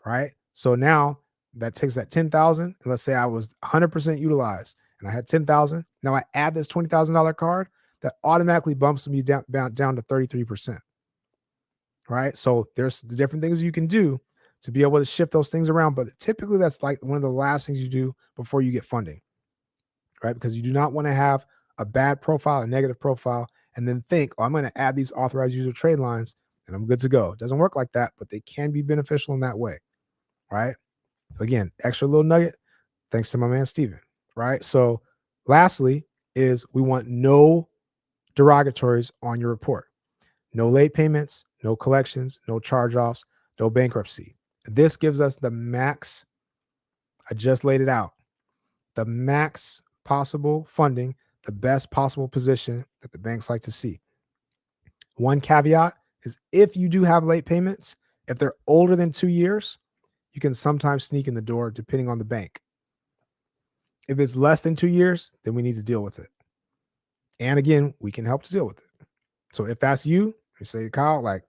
right? So now that takes that 10,000, and let's say I was 100% utilized and I had 10,000. Now I add this $20,000 card, that automatically bumps me down to 33%, right? So there's the different things you can do to be able to shift those things around, but typically that's like one of the last things you do before you get funding, right? Because you do not want to have a bad profile, a negative profile, and then think, oh, I'm going to add these authorized user trade lines and I'm good to go. It doesn't work like that, but they can be beneficial in that way, right? Again, extra little nugget, thanks to my man Steven, right? So lastly is we want no derogatories on your report. No late payments, no collections, no charge-offs, no bankruptcy. This gives us the max, I just laid it out, the max possible funding, the best possible position that the banks like to see. One caveat is if you do have late payments, if they're older than 2 years, you can sometimes sneak in the door depending on the bank. If it's less than 2 years, then we need to deal with it. And again, we can help to deal with it. So if that's you, you say, Kyle, like,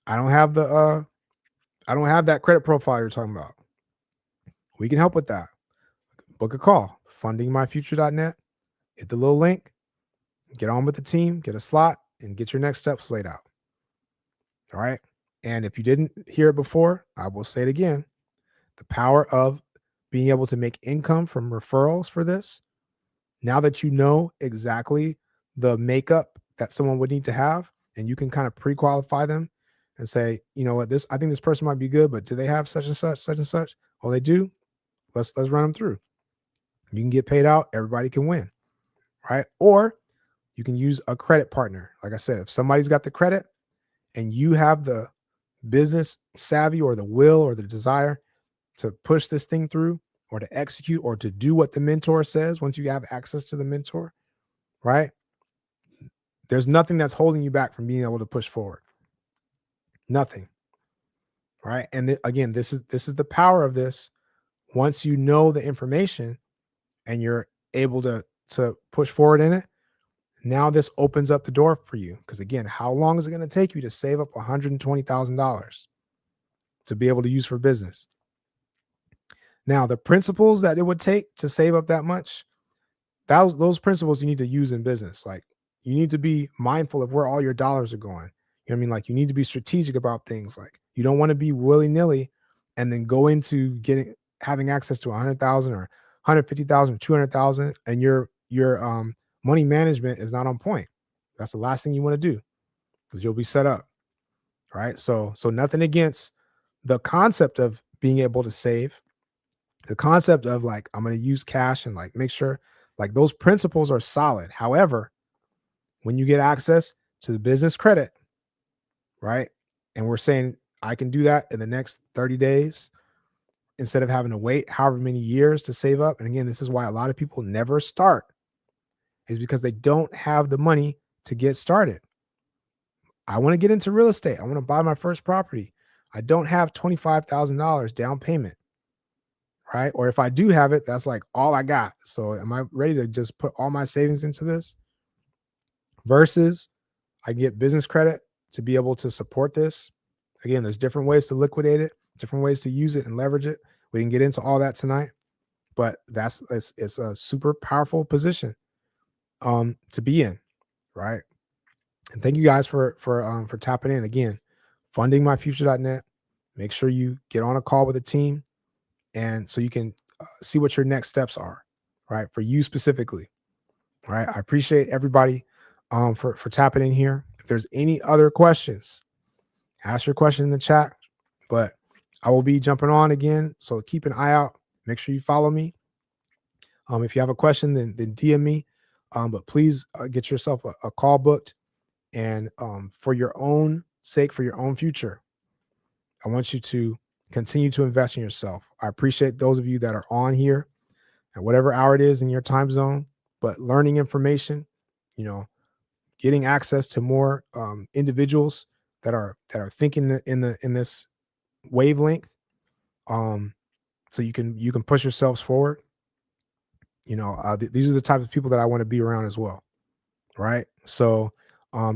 I don't have that credit profile you're talking about. We can help with that. Book a call, fundingmyfuture.net, hit the little link, get on with the team, get a slot, and get your next steps laid out. All right. And if you didn't hear it before, I will say it again. The power of being able to make income from referrals for this. Now that you know exactly the makeup that someone would need to have, and you can kind of pre-qualify them and say, you know what, I think this person might be good, but do they have such and such, such and such? Oh, they do. Let's run them through. You can get paid out. Everybody can win, right? Or you can use a credit partner. Like I said, if somebody's got the credit and you have the business savvy or the will or the desire to push this thing through or to execute or to do what the mentor says once you have access to the mentor, right? There's nothing that's holding you back from being able to push forward. Nothing. Right. And again, this is the power of this. Once you know the information and you're able to push forward in it, now this opens up the door for you. Because again, how long is it going to take you to save up $120,000 to be able to use for business? Now, the principles that it would take to save up that much, those principles you need to use in business. Like, you need to be mindful of where all your dollars are going. You know what I mean? Like, you need to be strategic about things. Like, you don't want to be willy-nilly and then go into having access to 100,000 or 150,000, 200,000, and your money management is not on point. That's the last thing you want to do, because you'll be set up. Right. So nothing against the concept of being able to save, the concept of like, I'm going to use cash and like make sure, like, those principles are solid. However, when you get access, to the business credit, right? And we're saying I can do that in the next 30 days instead of having to wait however many years to save up. And again, this is why a lot of people never start, is because they don't have the money to get started. I want to get into real estate. I want to buy my first property. I don't have $25,000 down payment, right? Or if I do have it, that's like all I got. So am I ready to just put all my savings into this? Versus I get business credit to be able to support this. Again, there's different ways to liquidate it, different ways to use it and leverage it. We didn't get into all that tonight, but it's a super powerful position to be in, right? And thank you guys for tapping in again. Fundingmyfuture.net. Make sure you get on a call with a team, and so you can see what your next steps are, right? For you specifically, right? I appreciate everybody for tapping in here. If there's any other questions, ask your question in the chat. But I will be jumping on again, so keep an eye out. Make sure you follow me. If you have a question, then DM me. But please get yourself a call booked, and for your own sake, for your own future, I want you to continue to invest in yourself. I appreciate those of you that are on here at whatever hour it is in your time zone, but learning information, you know, getting access to more individuals that are thinking in this wavelength, um, so you can push yourselves forward. These are the types of people that I want to be around as well, right? So,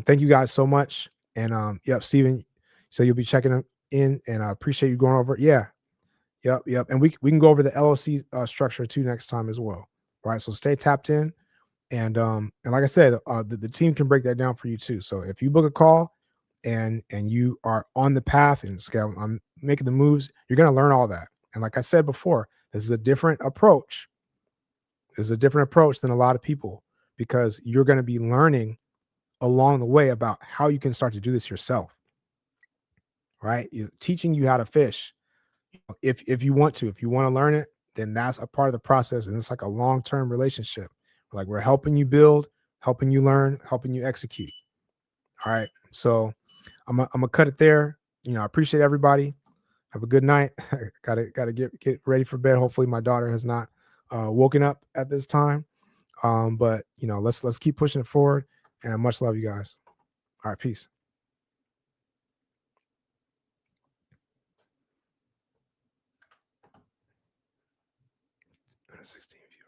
thank you guys so much. And yep, Steven, so you'll be checking in, and I appreciate you going over. Yeah, yep. And we can go over the LLC structure too next time as well, right? So stay tapped in, and like I said, the team can break that down for you too. So if you book a call and you are on the path and scale, I'm making the moves, you're gonna learn all that. And like I said before, this is a different approach. This is a different approach than a lot of people, because you're going to be learning along the way about how you can start to do this yourself, right? Teaching you how to fish. If you want to, if you want to learn it, then that's a part of the process, and it's like a long-term relationship. Like, we're helping you build, helping you learn, helping you execute. All right. So I'm gonna cut it there. I appreciate everybody. Have a good night. Gotta get ready for bed. Hopefully my daughter has not woken up at this time. But let's keep pushing it forward, and much love, you guys. All right, peace. 16 views.